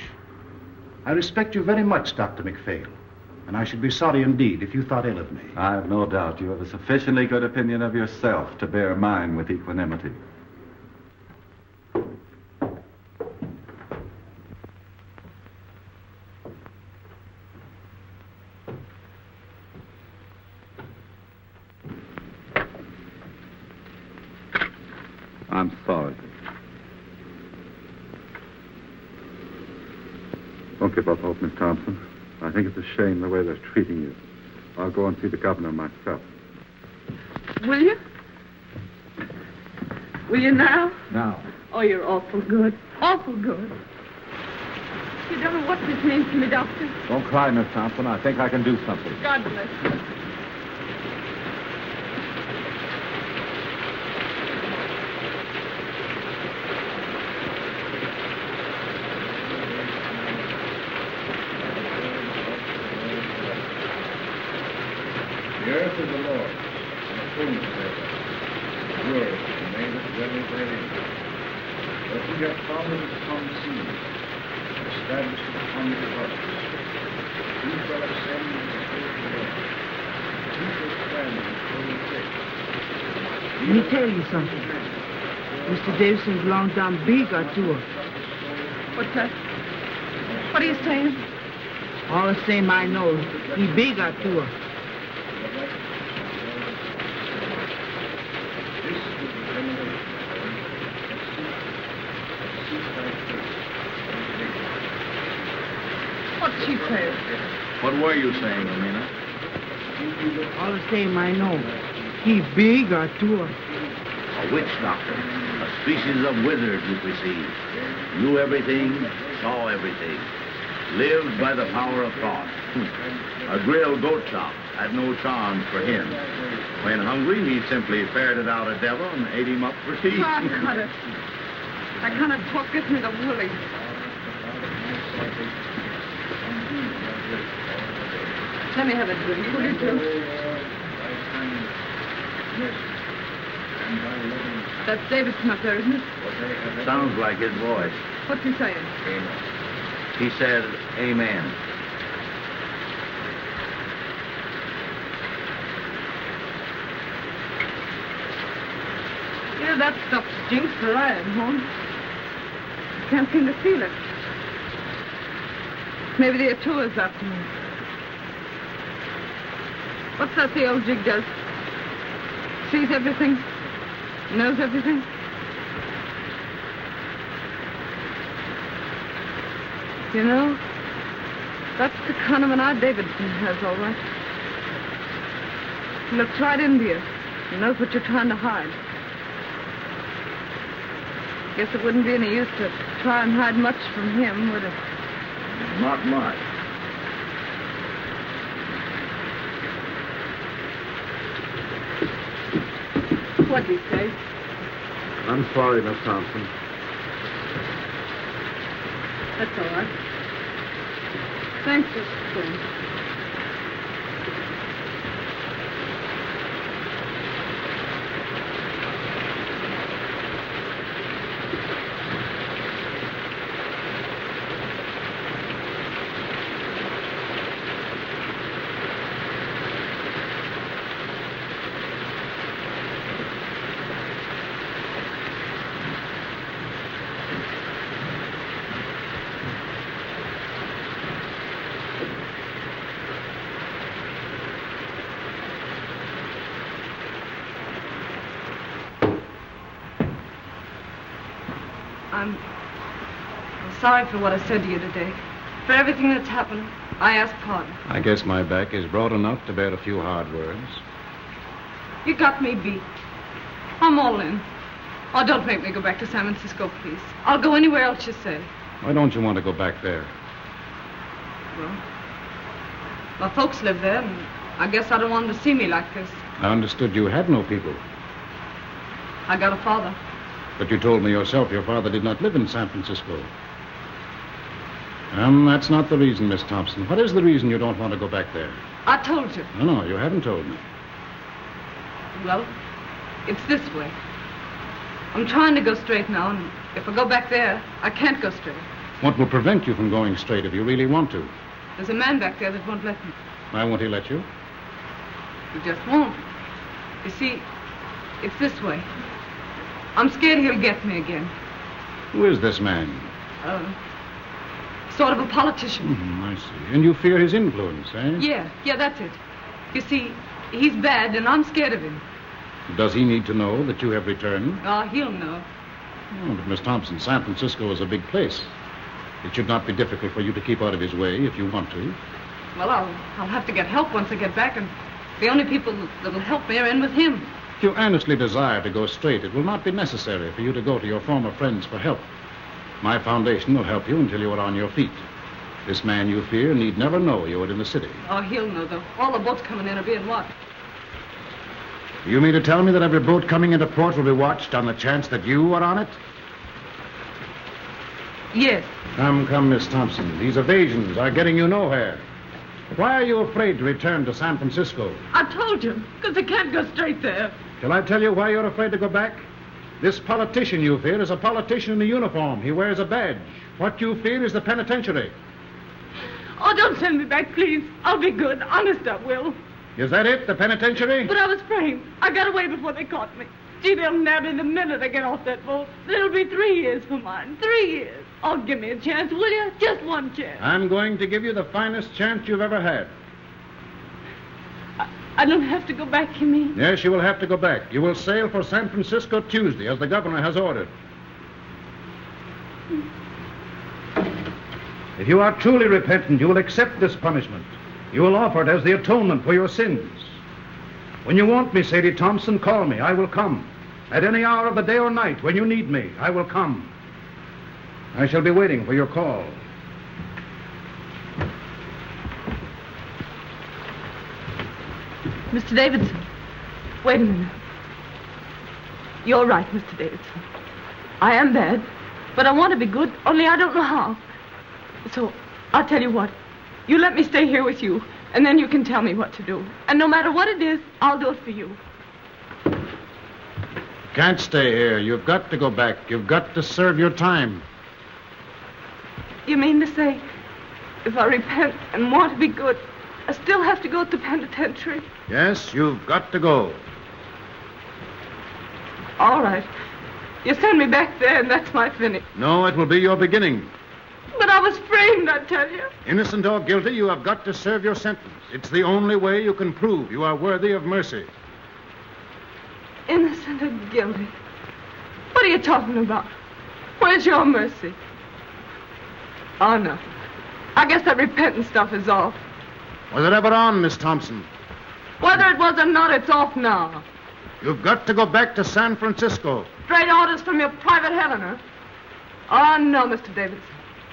I respect you very much, Dr. McPhail, and I should be sorry indeed if you thought ill of me. I have no doubt you have a sufficiently good opinion of yourself to bear mine with equanimity. I'm sorry. Don't give up hope, Miss Thompson. I think it's a shame the way they're treating you. I'll go and see the governor myself. Will you? Will you now? Now. Oh, you're awful good. Awful good. You don't know what this means to me, Doctor. Don't cry, Miss Thompson. I think I can do something. God bless you. The earth is the Lord, and the fullness thereof. Yours, and made it dwell therein. But he hath founded it upon the seas, established it upon the waters. He shall ascend into the hill of the Lord. He shall stand in the holy place. Let me tell you something. Mr. Davison's long down big or two. What's that? What are you saying? All the same I know. He big or two. What's she saying? What were you saying, Amina? All the same I know. He big or two. A witch doctor, a species of wizard you perceive. Knew everything, saw everything. Lived by the power of thought. A grilled goat chop had no charms for him. When hungry, he simply ferreted out a devil and ate him up for tea. Oh, cut it. That kind of talk gets me the woolly. Let me have a drink, will you, too? That's Davidson up there, isn't it? Sounds like his voice. What's he saying? He said, amen. Yeah, that stuff stinks for iron, huh? Can't seem to feel it. Maybe the Atua's after me. What's that the old jig does? Sees everything? Knows everything? You know, that's the kind of an eye Davidson has, all right. He looks right into you. He knows what you're trying to hide. Guess it wouldn't be any use to try and hide much from him, would it? Not much. What'd he say? I'm sorry, Miss Thompson. That's all right. Thanks for saying. I'm sorry for what I said to you today. For everything that's happened, I ask pardon. I guess my back is broad enough to bear a few hard words. You got me beat. I'm all in. Oh, don't make me go back to San Francisco, please. I'll go anywhere else you say. Why don't you want to go back there? Well, my folks live there, and I guess I don't want them to see me like this. I understood you had no people. I got a father. But you told me yourself your father did not live in San Francisco. That's not the reason, Miss Thompson. What is the reason you don't want to go back there? I told you. No, you haven't told me. Well, it's this way. I'm trying to go straight now, and if I go back there, I can't go straight. What will prevent you from going straight if you really want to? There's a man back there that won't let me. Why won't he let you? He just won't. You see, it's this way. I'm scared he'll get me again. Who is this man? Sort of a politician. I see. And you fear his influence, eh? Yeah, that's it. You see, he's bad, and I'm scared of him. Does he need to know that you have returned? Oh, he'll know. Oh, but Miss Thompson, San Francisco is a big place. It should not be difficult for you to keep out of his way if you want to. Well, I'll have to get help once I get back, and the only people that'll help me are in with him. If you earnestly desire to go straight, it will not be necessary for you to go to your former friends for help. My foundation will help you until you are on your feet. This man you fear need never know you are in the city. Oh, he'll know, though. All the boats coming in are being watched. You mean to tell me that every boat coming into port will be watched on the chance that you are on it? Yes. Come, Miss Thompson. These evasions are getting you nowhere. Why are you afraid to return to San Francisco? I told you, because I can't go straight there. Shall I tell you why you're afraid to go back? This politician you fear is a politician in a uniform. He wears a badge. What you fear is the penitentiary. Oh, don't send me back, please. I'll be good. Honest, I will. Is that it, the penitentiary? But I was framed. I got away before they caught me. Gee, they'll nab me the minute I get off that boat. It'll be 3 years for mine. 3 years. Oh, give me a chance, will you? Just one chance. I'm going to give you the finest chance you've ever had. I don't have to go back, you mean? Yes, you will have to go back. You will sail for San Francisco Tuesday, as the governor has ordered. If you are truly repentant, you will accept this punishment. You will offer it as the atonement for your sins. When you want me, Sadie Thompson, call me. I will come. At any hour of the day or night, when you need me, I will come. I shall be waiting for your call. Mr. Davidson, wait a minute. You're right, Mr. Davidson. I am bad, but I want to be good, only I don't know how. So, I'll tell you what. You let me stay here with you, and then you can tell me what to do. And no matter what it is, I'll do it for you. Can't stay here. You've got to go back. You've got to serve your time. You mean to say, if I repent and want to be good, I still have to go to the penitentiary? Yes, you've got to go. All right. You send me back there, and that's my finish. No, it will be your beginning. But I was framed, I tell you. Innocent or guilty, you have got to serve your sentence. It's the only way you can prove you are worthy of mercy. Innocent or guilty? What are you talking about? Where's your mercy? Oh, no. I guess that repentant stuff is off. Was it ever on, Miss Thompson? Whether it was or not, it's off now. You've got to go back to San Francisco. Straight orders from your private Helena. Oh, no, Mr. Davidson.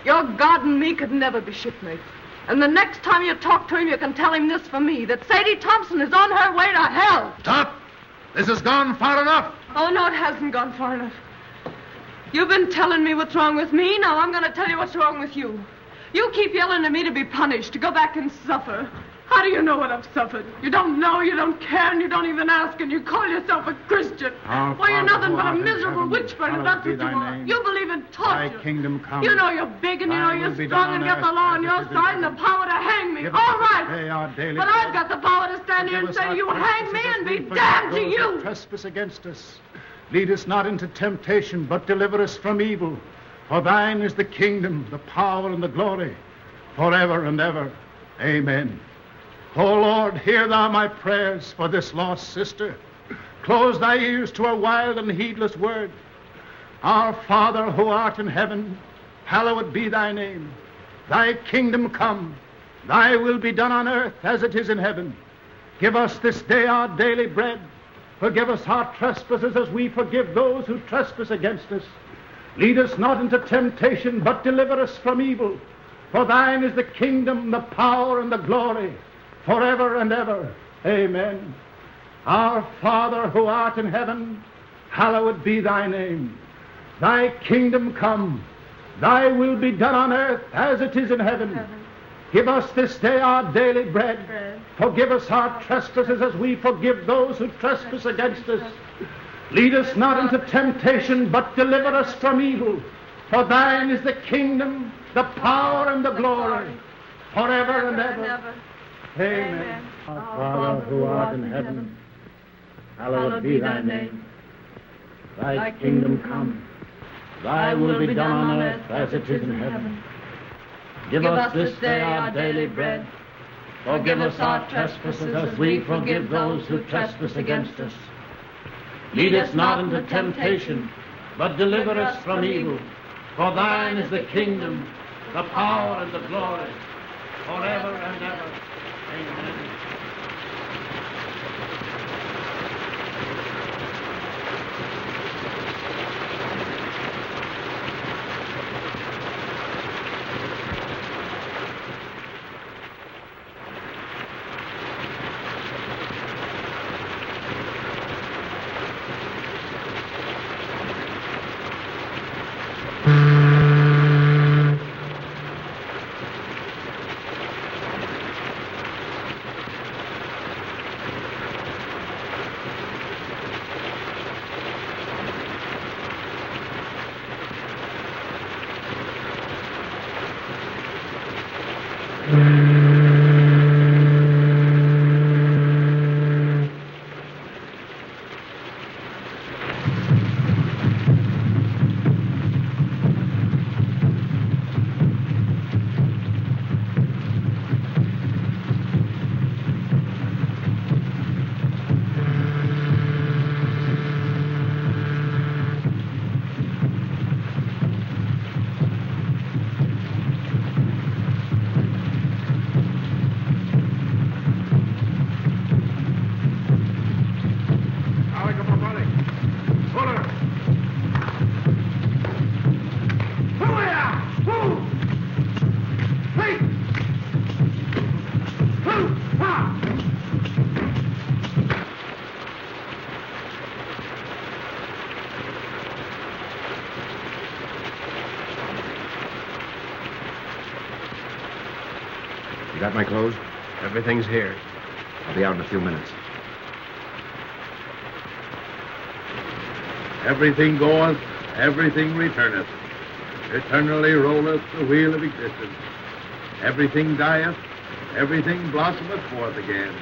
Your God and me could never be shipmates. And the next time you talk to him, you can tell him this for me, that Sadie Thompson is on her way to hell. Stop! This has gone far enough. Oh, no, it hasn't gone far enough. You've been telling me what's wrong with me. Now I'm going to tell you what's wrong with you. You keep yelling at me to be punished, to go back and suffer. How do you know what I've suffered? You don't know, you don't care, and you don't even ask, and you call yourself a Christian. Well, you're nothing but a miserable witch burner, that's what you are. You believe in torture. Thy kingdom come. You know you're big, and you know you're strong, and got the law on your side, and the power to hang me. All right. But I've got the power to stand here and say, you hang me, and be damned to you. Trespass against us. Lead us not into temptation, but deliver us from evil. For thine is the kingdom, the power, and the glory, forever and ever. Amen. O Lord, hear thou my prayers for this lost sister. Close thy ears to her wild and heedless word. Our Father who art in heaven, hallowed be thy name. Thy kingdom come, thy will be done on earth as it is in heaven. Give us this day our daily bread. Forgive us our trespasses as we forgive those who trespass against us. Lead us not into temptation, but deliver us from evil. For thine is the kingdom, the power, and the glory, forever and ever. Amen. Our Father who art in heaven, hallowed be thy name. Thy kingdom come, thy will be done on earth as it is in heaven. Give us this day our daily bread. Forgive us our trespasses as we forgive those who trespass against us. Lead us not into temptation, but deliver us from evil. For thine is the kingdom, the power, and the glory, forever and ever. Amen. Our Father who art in heaven, hallowed be thy name. Thy kingdom come, thy will be done on earth as it is in heaven. Give us this day our daily bread. Forgive us our trespasses as we forgive those who trespass against us. Lead us not into temptation, but deliver us from evil. For thine is the kingdom, the power, and the glory, forever and ever. Amen. You got my clothes? Everything's here. I'll be out in a few minutes. Everything goeth, everything returneth. Eternally rolleth the wheel of existence. Everything dieth, everything blossometh forth again.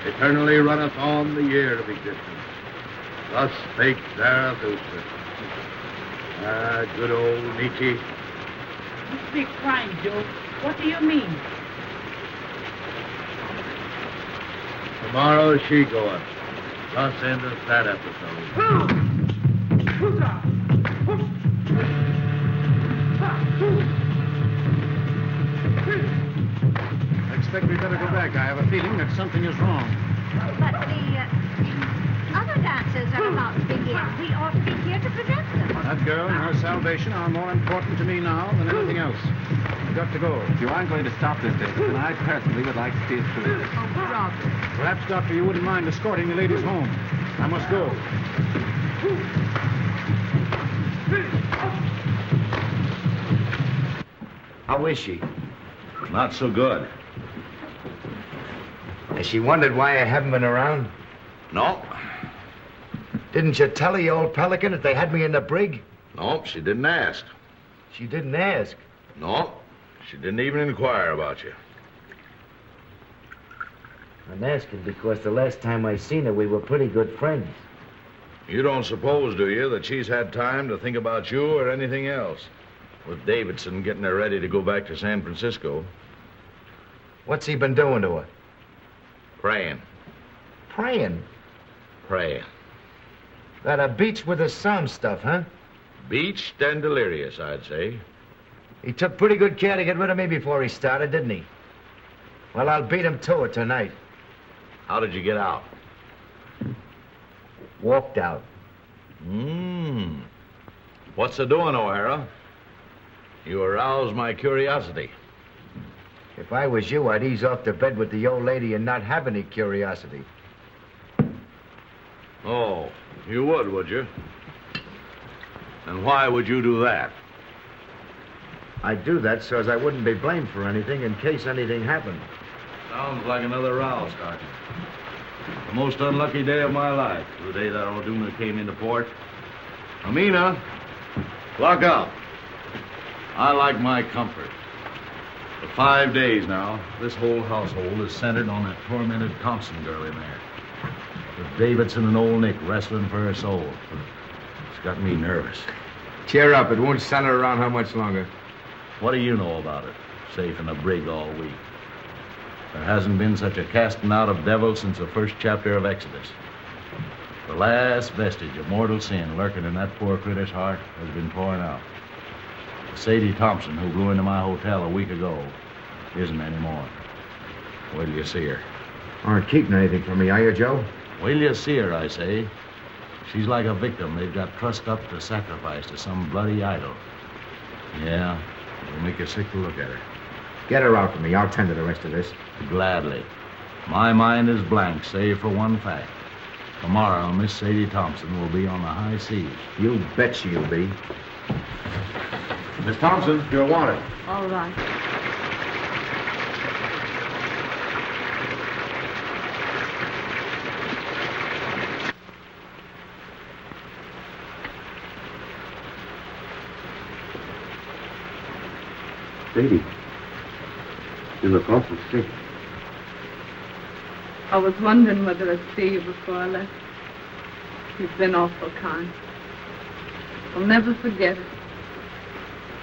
Eternally runneth on the year of existence. Thus spake Zarathustra. Ah, good old Nietzsche. You speak fine, Joe. What do you mean? Tomorrow she goeth. Thus endeth that episode. I expect we better go back. I have a feeling that something is wrong. But the other dancers are about to begin. We ought to be here to prevent them. That girl and her salvation are more important to me now than anything else. We've got to go. If you aren't going to stop this date, then I personally would like to see it through. Oh, brother. Perhaps, Doctor, you wouldn't mind escorting the ladies home. I must go. How is she? Not so good. Has she wondered why I haven't been around? No. Didn't you tell her, you old pelican, that they had me in the brig? No, she didn't ask. She didn't ask? No, she didn't even inquire about you. I'm asking because the last time I seen her, we were pretty good friends. You don't suppose, do you, that she's had time to think about you or anything else? With Davidson getting her ready to go back to San Francisco. What's he been doing to her? Praying. Praying? Praying. Got a beach with the psalm stuff, huh? Beached and delirious, I'd say. He took pretty good care to get rid of me before he started, didn't he? Well, I'll beat him to it tonight. How did you get out? Walked out. What's the doing, O'Hara? You aroused my curiosity. If I was you, I'd ease off to bed with the old lady and not have any curiosity. Oh, you would you? And why would you do that? I'd do that so as I wouldn't be blamed for anything in case anything happened. Sounds like another row, Sergeant. The most unlucky day of my life, the day that O'Doona came into port. Amina, lock up. I like my comfort. For 5 days now, this whole household is centered on that tormented Thompson girl in there. With Davidson and old Nick wrestling for her soul. It's got me nervous. Cheer up. It won't center around how much longer. What do you know about it? Safe in a brig all week. There hasn't been such a casting out of devils since the first chapter of Exodus. The last vestige of mortal sin lurking in that poor critter's heart has been torn out. The Sadie Thompson who blew into my hotel a week ago isn't anymore. Wait till you see her. Aren't keeping anything from me, are you, Joe? Wait till you see her, I say. She's like a victim they've got trussed up to sacrifice to some bloody idol. Yeah, it'll make you sick to look at her. Get her out for me. I'll tend to the rest of this. Gladly. My mind is blank, save for one fact. Tomorrow, Miss Sadie Thompson will be on the high seas. You bet she'll be. Miss Thompson, you're wanted. All right. Sadie, you look awful sick. I was wondering whether I'd see you before I left. You've been awful kind. I'll never forget it.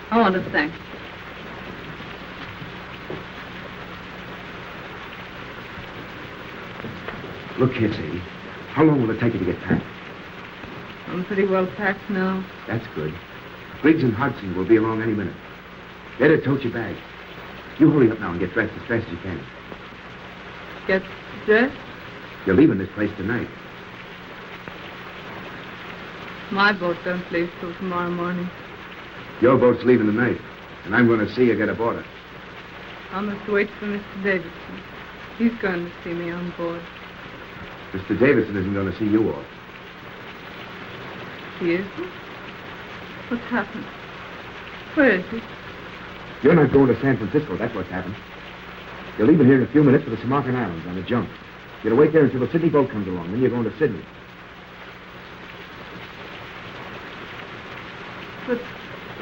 I want to thank you. Look here, Sadie. How long will it take you to get packed? I'm pretty well packed now. That's good. Briggs and Hudson will be along any minute. They'd have told your bag. You hurry up now and get dressed as fast as you can. Get dressed? You're leaving this place tonight. My boat don't leave till tomorrow morning. Your boat's leaving tonight, and I'm going to see you get aboard it. I must wait for Mr. Davidson. He's going to see me on board. Mr. Davidson isn't going to see you off. He isn't? What's happened? Where is he? You're not going to San Francisco, that's what's happened. You're leaving here in a few minutes for the Samarkand Islands on a junk. You're to wait there until the Sydney boat comes along, then you're going to Sydney. But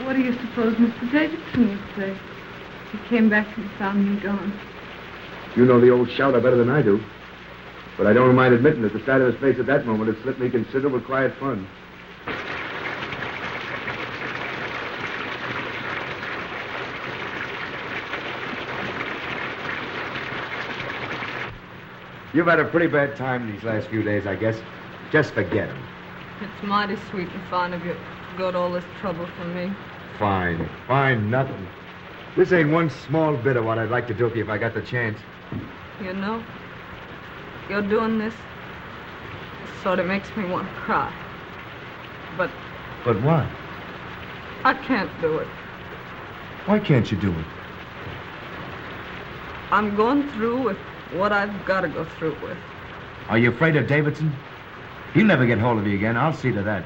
what do you suppose Mr. Davidson would say? He came back and found me gone. You know the old shouter better than I do. But I don't mind admitting that the sight of his face at that moment has slipped me considerable quiet fun. You've had a pretty bad time these last few days, I guess. Just forget him. It's mighty sweet and fine of you to go to all this trouble for me. Fine. Fine, nothing. This ain't one small bit of what I'd like to do for you if I got the chance. You know, you're doing this sort of makes me want to cry. But But what? I can't do it. Why can't you do it? I'm going through with what I've got to go through with. Are you afraid of Davidson? He'll never get hold of you again. I'll see to that.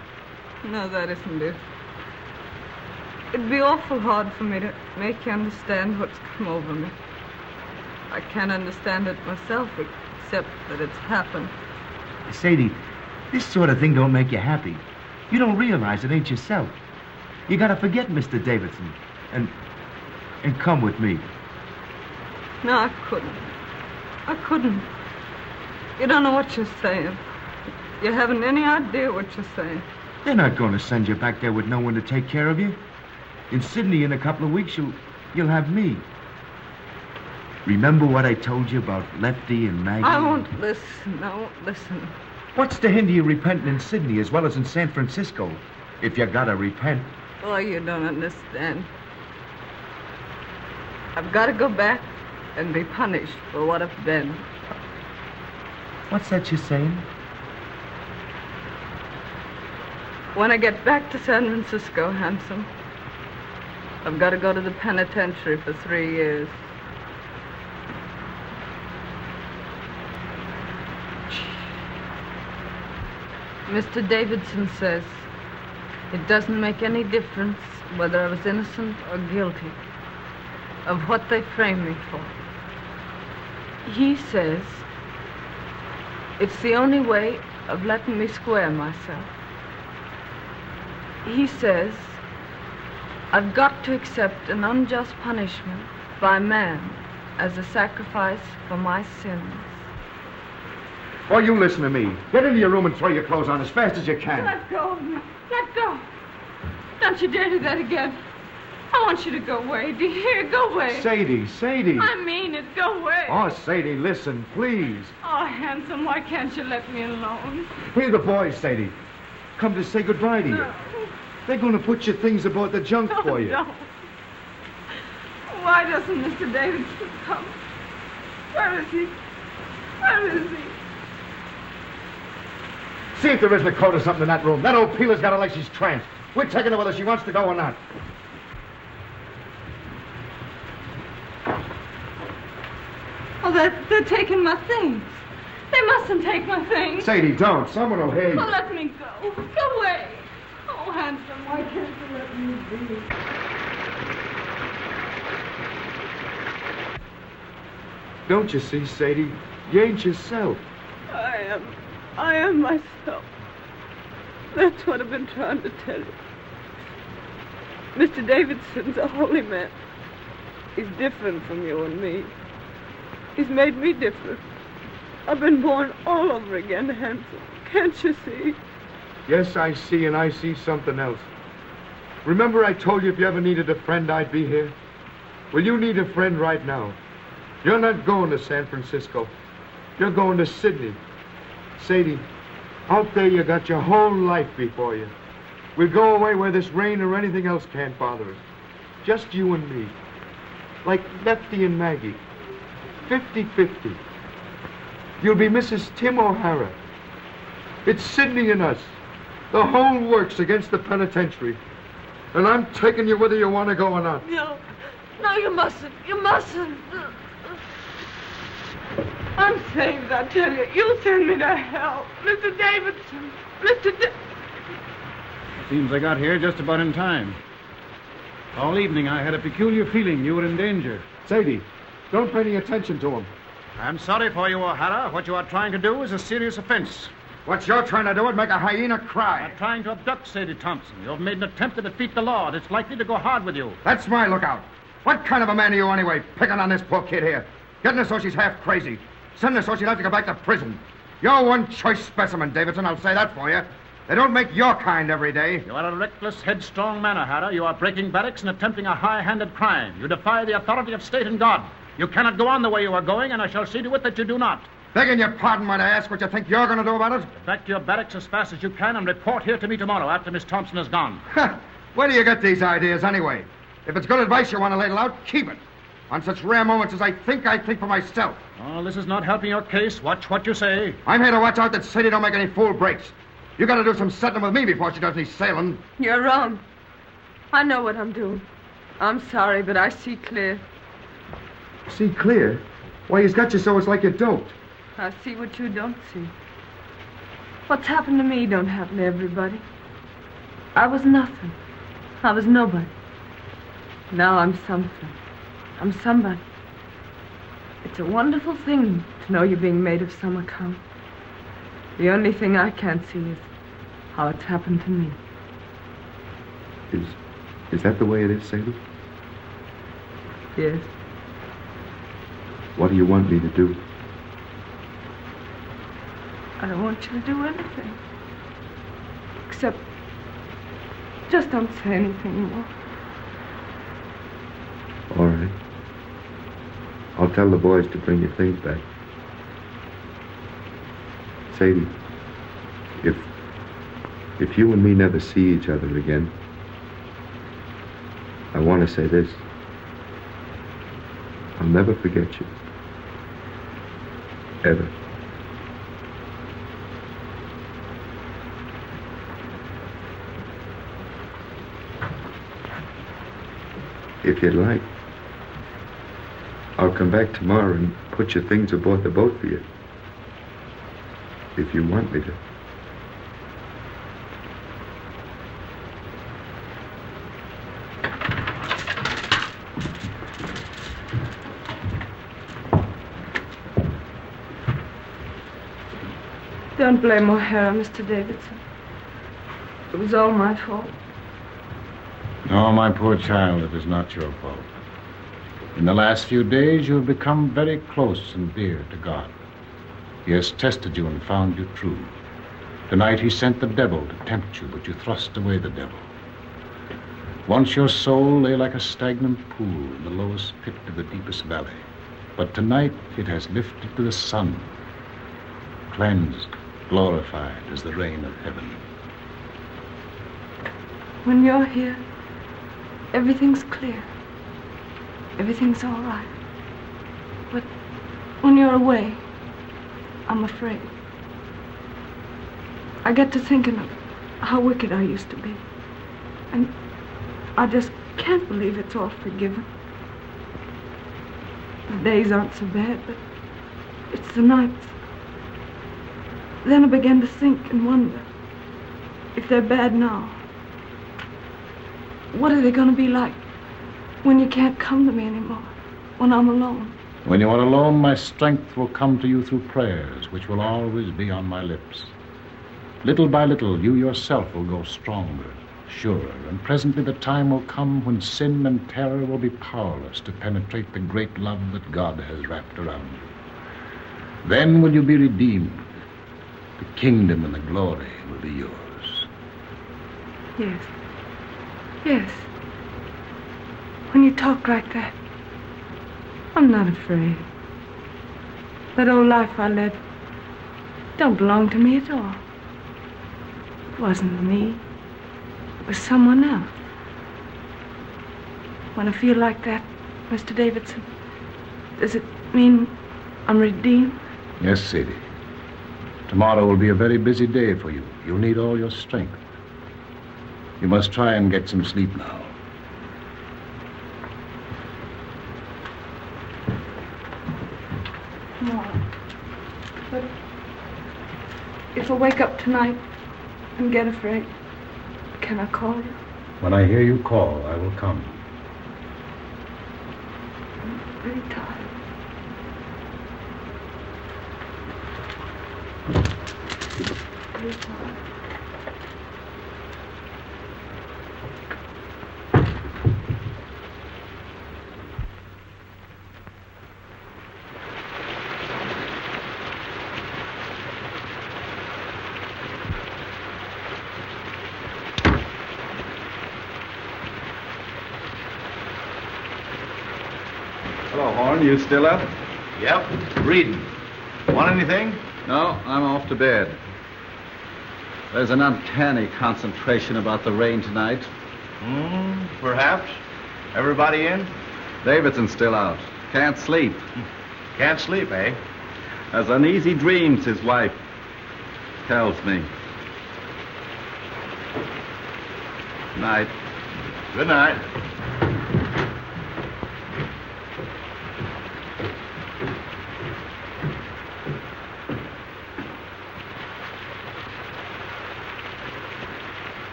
No, that isn't it. It'd be awful hard for me to make you understand what's come over me. I can't understand it myself, except that it's happened. Sadie, this sort of thing don't make you happy. You don't realize it ain't yourself. You gotta forget Mr. Davidson and come with me. No, I couldn't. I couldn't. You don't know what you're saying. You haven't any idea what you're saying. They're not going to send you back there with no one to take care of you. In Sydney, in a couple of weeks, you'll have me. Remember what I told you about Lefty and Maggie? I won't listen. I won't listen. What's to hinder you repenting in Sydney as well as in San Francisco? If you gotta repent. Oh, you don't understand. I've got to go back and be punished for what I've been. What's that you're saying? When I get back to San Francisco, Handsome, I've got to go to the penitentiary for 3 years. Mr. Davidson says it doesn't make any difference whether I was innocent or guilty of what they framed me for. He says it's the only way of letting me square myself. He says I've got to accept an unjust punishment by man as a sacrifice for my sins. Oh, you listen to me. Get into your room and throw your clothes on as fast as you can. Let go of me. Let go. Don't you dare do that again. I want you to go away. Do you hear? Go away. Sadie. I mean it. Go away. Oh, Sadie, listen, please. Oh, Handsome, why can't you let me alone? Here the boys, Sadie. Come to say goodbye to you. They're going to put your things aboard the junk for you. No. Why doesn't Mr. Davidson come? Where is he? Where is he? See if there isn't a coat or something in that room. That old peeler's got her like she's tranced. We're taking her whether she wants to go or not. Oh, they're taking my things. They mustn't take my things. Sadie, don't. Someone will hear you. Oh, let me go. Go away. Oh, Handsome, why can't you let me be? Don't you see, Sadie? You ain't yourself. I am myself. That's what I've been trying to tell you. Mr. Davidson's a holy man. He's different from you and me. He's made me different. I've been born all over again, Handsome. Can't you see? Yes, I see, and I see something else. Remember I told you if you ever needed a friend, I'd be here? Well, you need a friend right now. You're not going to San Francisco. You're going to Sydney. Sadie, out there you got your whole life before you. We'll go away where this rain or anything else can't bother us. Just you and me. Like Lefty and Maggie. 50-50. You'll be Mrs. Tim O'Hara. It's Sydney and us. The whole works against the penitentiary. And I'm taking you whether you want to go or not. No, you mustn't. You mustn't. I'm saved, I tell you. You'll send me to hell. Mr. Davidson. Seems I got here just about in time. All evening I had a peculiar feeling you were in danger. Sadie, don't pay any attention to him. I'm sorry for you, O'Hara. What you are trying to do is a serious offense. What you're trying to do is make a hyena cry. You're trying to abduct Sadie Thompson. You've made an attempt to defeat the law. It's likely to go hard with you. That's my lookout. What kind of a man are you anyway, picking on this poor kid here? Getting her so she's half crazy. Sending her so she'll have to go back to prison. You're one choice specimen, Davidson. I'll say that for you. They don't make your kind every day. You are a reckless, headstrong man, O'Hara. You are breaking barracks and attempting a high-handed crime. You defy the authority of state and God. You cannot go on the way you are going, and I shall see to it that you do not. Begging your pardon when I ask what you think you're going to do about it? Get back to your barracks as fast as you can and report here to me tomorrow after Miss Thompson is gone. Where do you get these ideas anyway? If it's good advice you want to ladle out, keep it. On such rare moments as I think for myself. Oh, this is not helping your case. Watch what you say. I'm here to watch out that Sadie don't make any fool breaks. You got to do some settling with me before she does any sailing. You're wrong. I know what I'm doing. I'm sorry, but I see clear. See clear? Why, he's got you so it's like you don't. I see what you don't see. What's happened to me don't happen to everybody. I was nothing. I was nobody. Now I'm something. I'm somebody. It's a wonderful thing to know you're being made of some account. The only thing I can't see is how it's happened to me. Is that the way it is, Sadie? Yes. What do you want me to do? I don't want you to do anything. Except, just don't say anything more. All right. I'll tell the boys to bring your things back. Sadie, if If you and me never see each other again, I want to say this. I'll never forget you. Ever. If you'd like, I'll come back tomorrow and put your things aboard the boat for you. If you want me to. Don't blame O'Hara, Mr. Davidson. It was all my fault. No, my poor child, it is not your fault. In the last few days, you have become very close and dear to God. He has tested you and found you true. Tonight, he sent the devil to tempt you, but you thrust away the devil. Once your soul lay like a stagnant pool in the lowest pit of the deepest valley. But tonight, it has lifted to the sun, cleansed, glorified as the rain of heaven. When you're here, everything's clear. Everything's all right. But when you're away, I'm afraid. I get to thinking of how wicked I used to be. And I just can't believe it's all forgiven. The days aren't so bad, but it's the nights. Then I began to think and wonder if they're bad now. What are they going to be like when you can't come to me anymore, when I'm alone? When you are alone, my strength will come to you through prayers, which will always be on my lips. Little by little, you yourself will grow stronger, surer, and presently the time will come when sin and terror will be powerless to penetrate the great love that God has wrapped around you. Then will you be redeemed. The kingdom and the glory will be yours. Yes. Yes. When you talk like that, I'm not afraid. That old life I led don't belong to me at all. It wasn't me. It was someone else. When I feel like that, Mr. Davidson, does it mean I'm redeemed? Yes, Sadie. Tomorrow will be a very busy day for you. You'll need all your strength. You must try and get some sleep now. Tomorrow. But if I wake up tonight and get afraid, can I call you? When I hear you call, I will come. I'm very tired. Very tired. Hello, Horn. You still up? Yep, reading. Want anything? No, I'm off to bed. There's an uncanny concentration about the rain tonight. Perhaps. Everybody in? Davidson's still out. Can't sleep. Can't sleep, eh? Has uneasy dreams, his wife tells me. Night. Good night.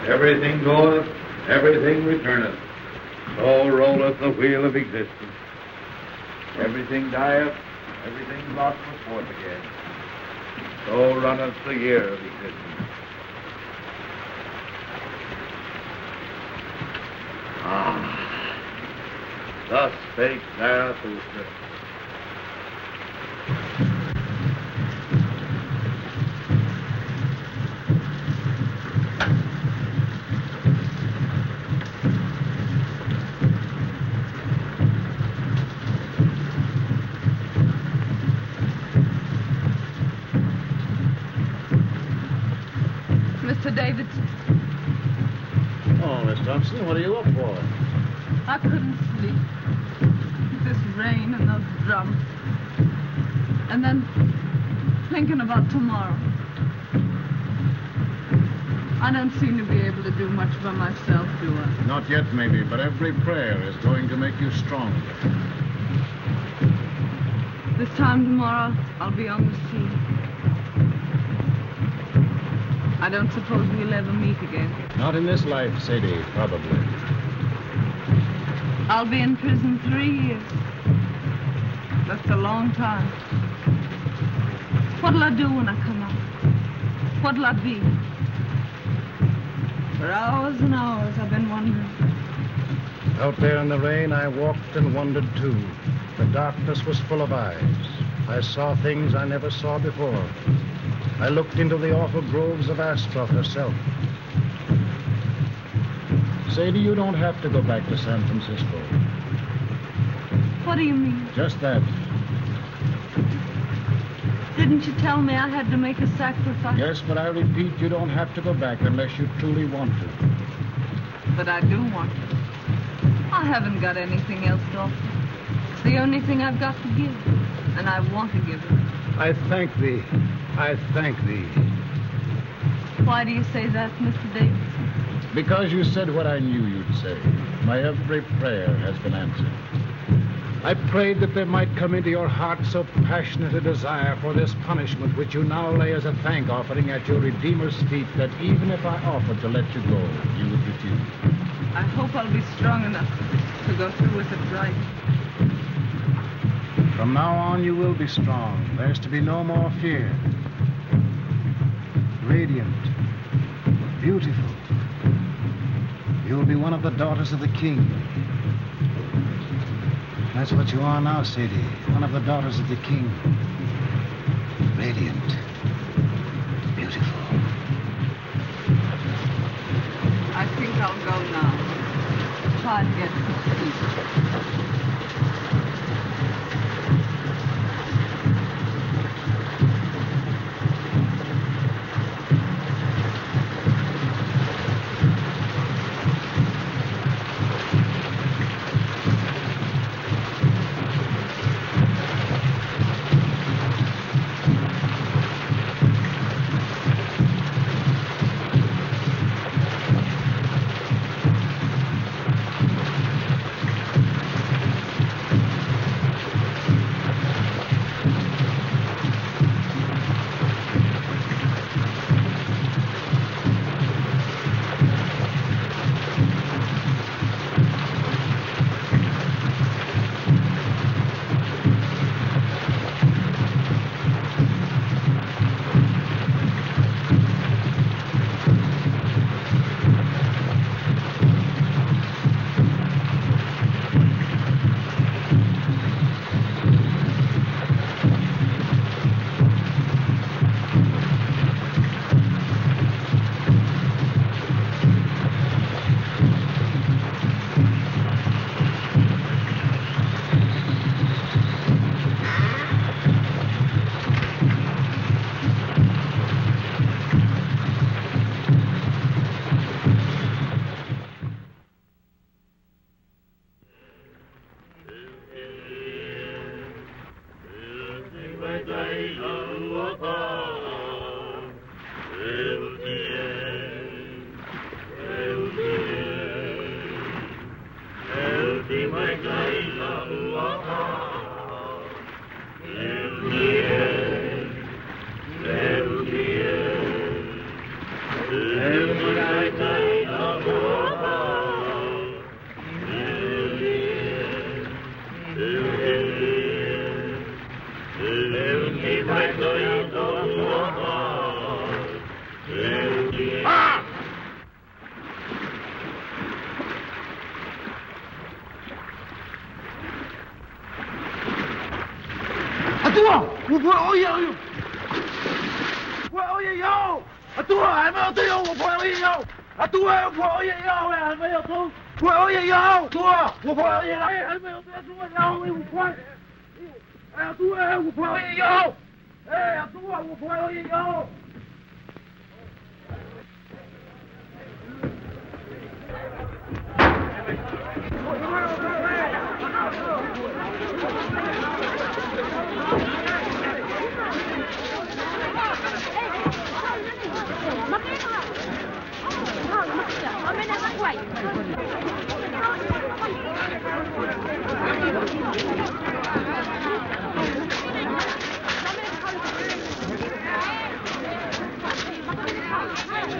Everything goeth, everything returneth. So rolleth the wheel of existence. Everything dieth, everything brought forth again. So runneth the year of existence. Thus spake Zarathustra. Thompson, what are you up for? I couldn't sleep. This rain and those drums. And then thinking about tomorrow. I don't seem to be able to do much by myself, do I? Not yet, maybe, but every prayer is going to make you stronger. This time tomorrow, I'll be on the sea. I don't suppose we'll ever meet again. Not in this life, Sadie, probably. I'll be in prison 3 years. That's a long time. What'll I do when I come out? What'll I be? For hours and hours, I've been wondering. Out there in the rain, I walked and wondered, too. The darkness was full of eyes. I saw things I never saw before. I looked into the awful groves of Astra herself. Sadie, you don't have to go back to San Francisco. What do you mean? Just that. Didn't you tell me I had to make a sacrifice? Yes, but I repeat, you don't have to go back unless you truly want to. But I do want to. I haven't got anything else to offer. It's the only thing I've got to give, and I want to give it. I thank thee. I thank thee. Why do you say that, Mr. Davidson? Because you said what I knew you'd say. My every prayer has been answered. I prayed that there might come into your heart so passionate a desire for this punishment which you now lay as a thank offering at your Redeemer's feet that even if I offered to let you go, you would refuse. I hope I'll be strong enough to go through with it right. From now on, you will be strong. There's to be no more fear. Radiant. Beautiful. You'll be one of the daughters of the king. That's what you are now, Sadie. One of the daughters of the king. Radiant. Beautiful. I think I'll go now. Try to get some sleep.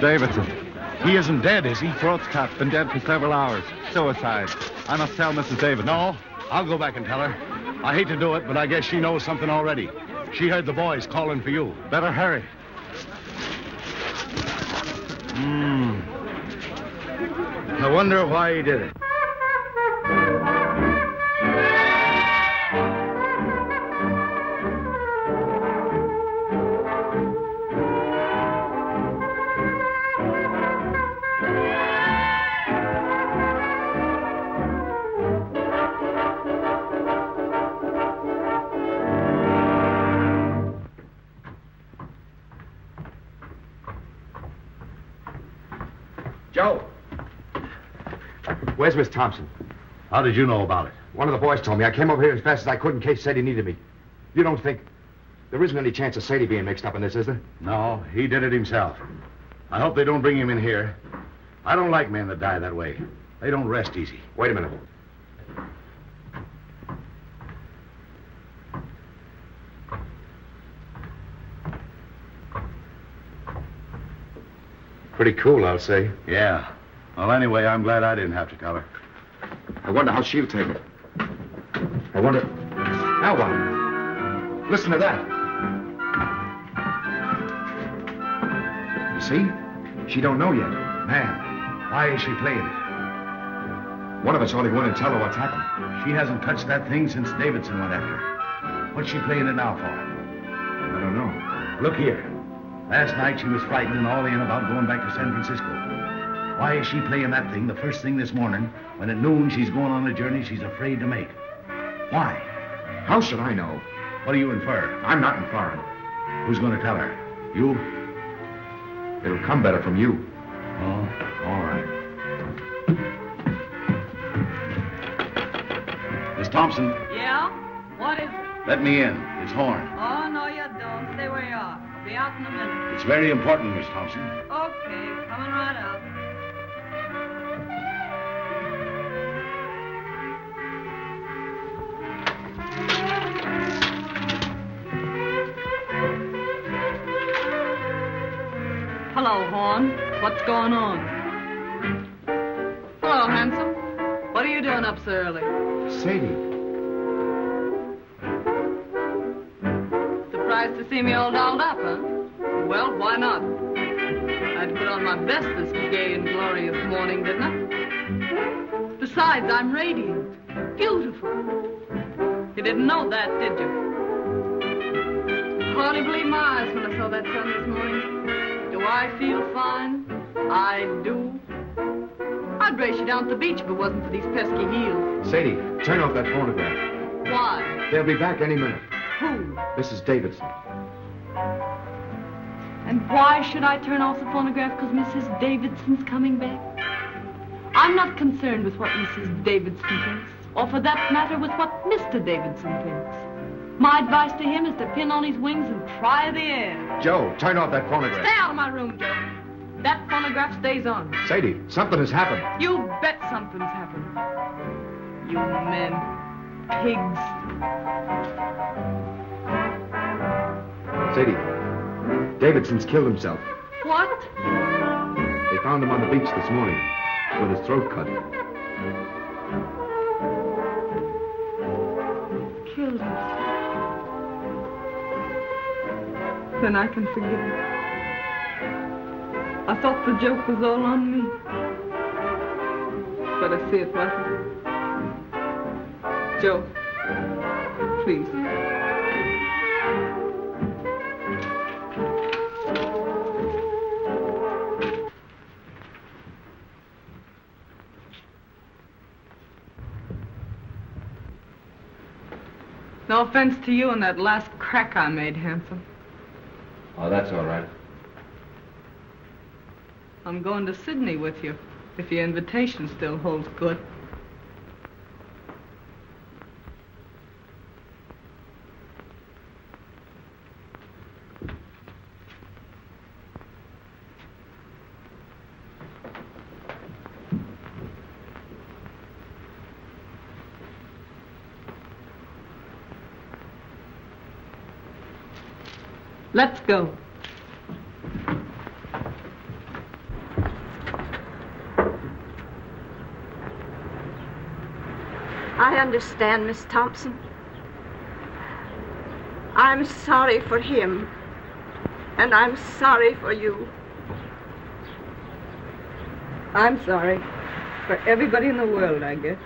Davidson. He isn't dead, is he? Throat's cut. Been dead for several hours. Suicide. I must tell Mrs. Davidson. No, I'll go back and tell her. I hate to do it, but I guess she knows something already. She heard the boys calling for you. Better hurry. I wonder why he did it. Joe! Where's Miss Thompson? How did you know about it? One of the boys told me. I came over here as fast as I could in case Sadie needed me. You don't think... There isn't any chance of Sadie being mixed up in this, is there? No, he did it himself. I hope they don't bring him in here. I don't like men that die that way. They don't rest easy. Wait a minute. Pretty cool, I'll say. Yeah. Well, anyway, I'm glad I didn't have to tell her. I wonder how she'll take it. I wonder... Now what? Listen to that. You see? She don't know yet. Man, why is she playing it? One of us ought to go in and tell her what's happened. She hasn't touched that thing since Davidson went after her. What's she playing it now for? I don't know. Look here. Last night she was frightened and all in about going back to San Francisco. Why is she playing that thing the first thing this morning when at noon she's going on a journey she's afraid to make? Why? How should I know? What do you infer? I'm not inferring. Who's going to tell her? You? It'll come better from you. Oh, all right. Miss Thompson. Yeah? What is it? Let me in. It's Horn. Oh, no, you don't. Stay where you are. I'll be out in a minute. It's very important, Miss Thompson. Okay, coming right up. Hello, Horn. What's going on? Hello, handsome. What are you doing up so early? Sadie. Surprised to see me all dolled up, huh? Well, why not? I had to put on my best this gay and glorious morning, didn't I? Besides, I'm radiant. Beautiful. You didn't know that, did you? Hardly believed my eyes when I saw that sun this morning. Do I feel fine? I do. I'd race you down to the beach if it wasn't for these pesky heels. Sadie, turn off that phonograph. Why? They'll be back any minute. Who? Mrs. Davidson. And why should I turn off the phonograph? Because Mrs. Davidson's coming back? I'm not concerned with what Mrs. Davidson thinks, or for that matter with what Mr. Davidson thinks. My advice to him is to pin on his wings and try the air. Joe, turn off that phonograph. Stay out of my room, Joe. That phonograph stays on. Sadie, something has happened. You bet something's happened. You men. Pigs. Sadie, Davidson's killed himself. What? They found him on the beach this morning with his throat cut. Killed himself. Then I can forgive him. I thought the joke was all on me. But I see it wasn't. Joe, please. No offense to you and that last crack I made, handsome. Oh, that's all right. I'm going to Sydney with you. if your invitation still holds good. Let's go. I understand, Miss Thompson. I'm sorry for him, and I'm sorry for you. I'm sorry for everybody in the world, I guess.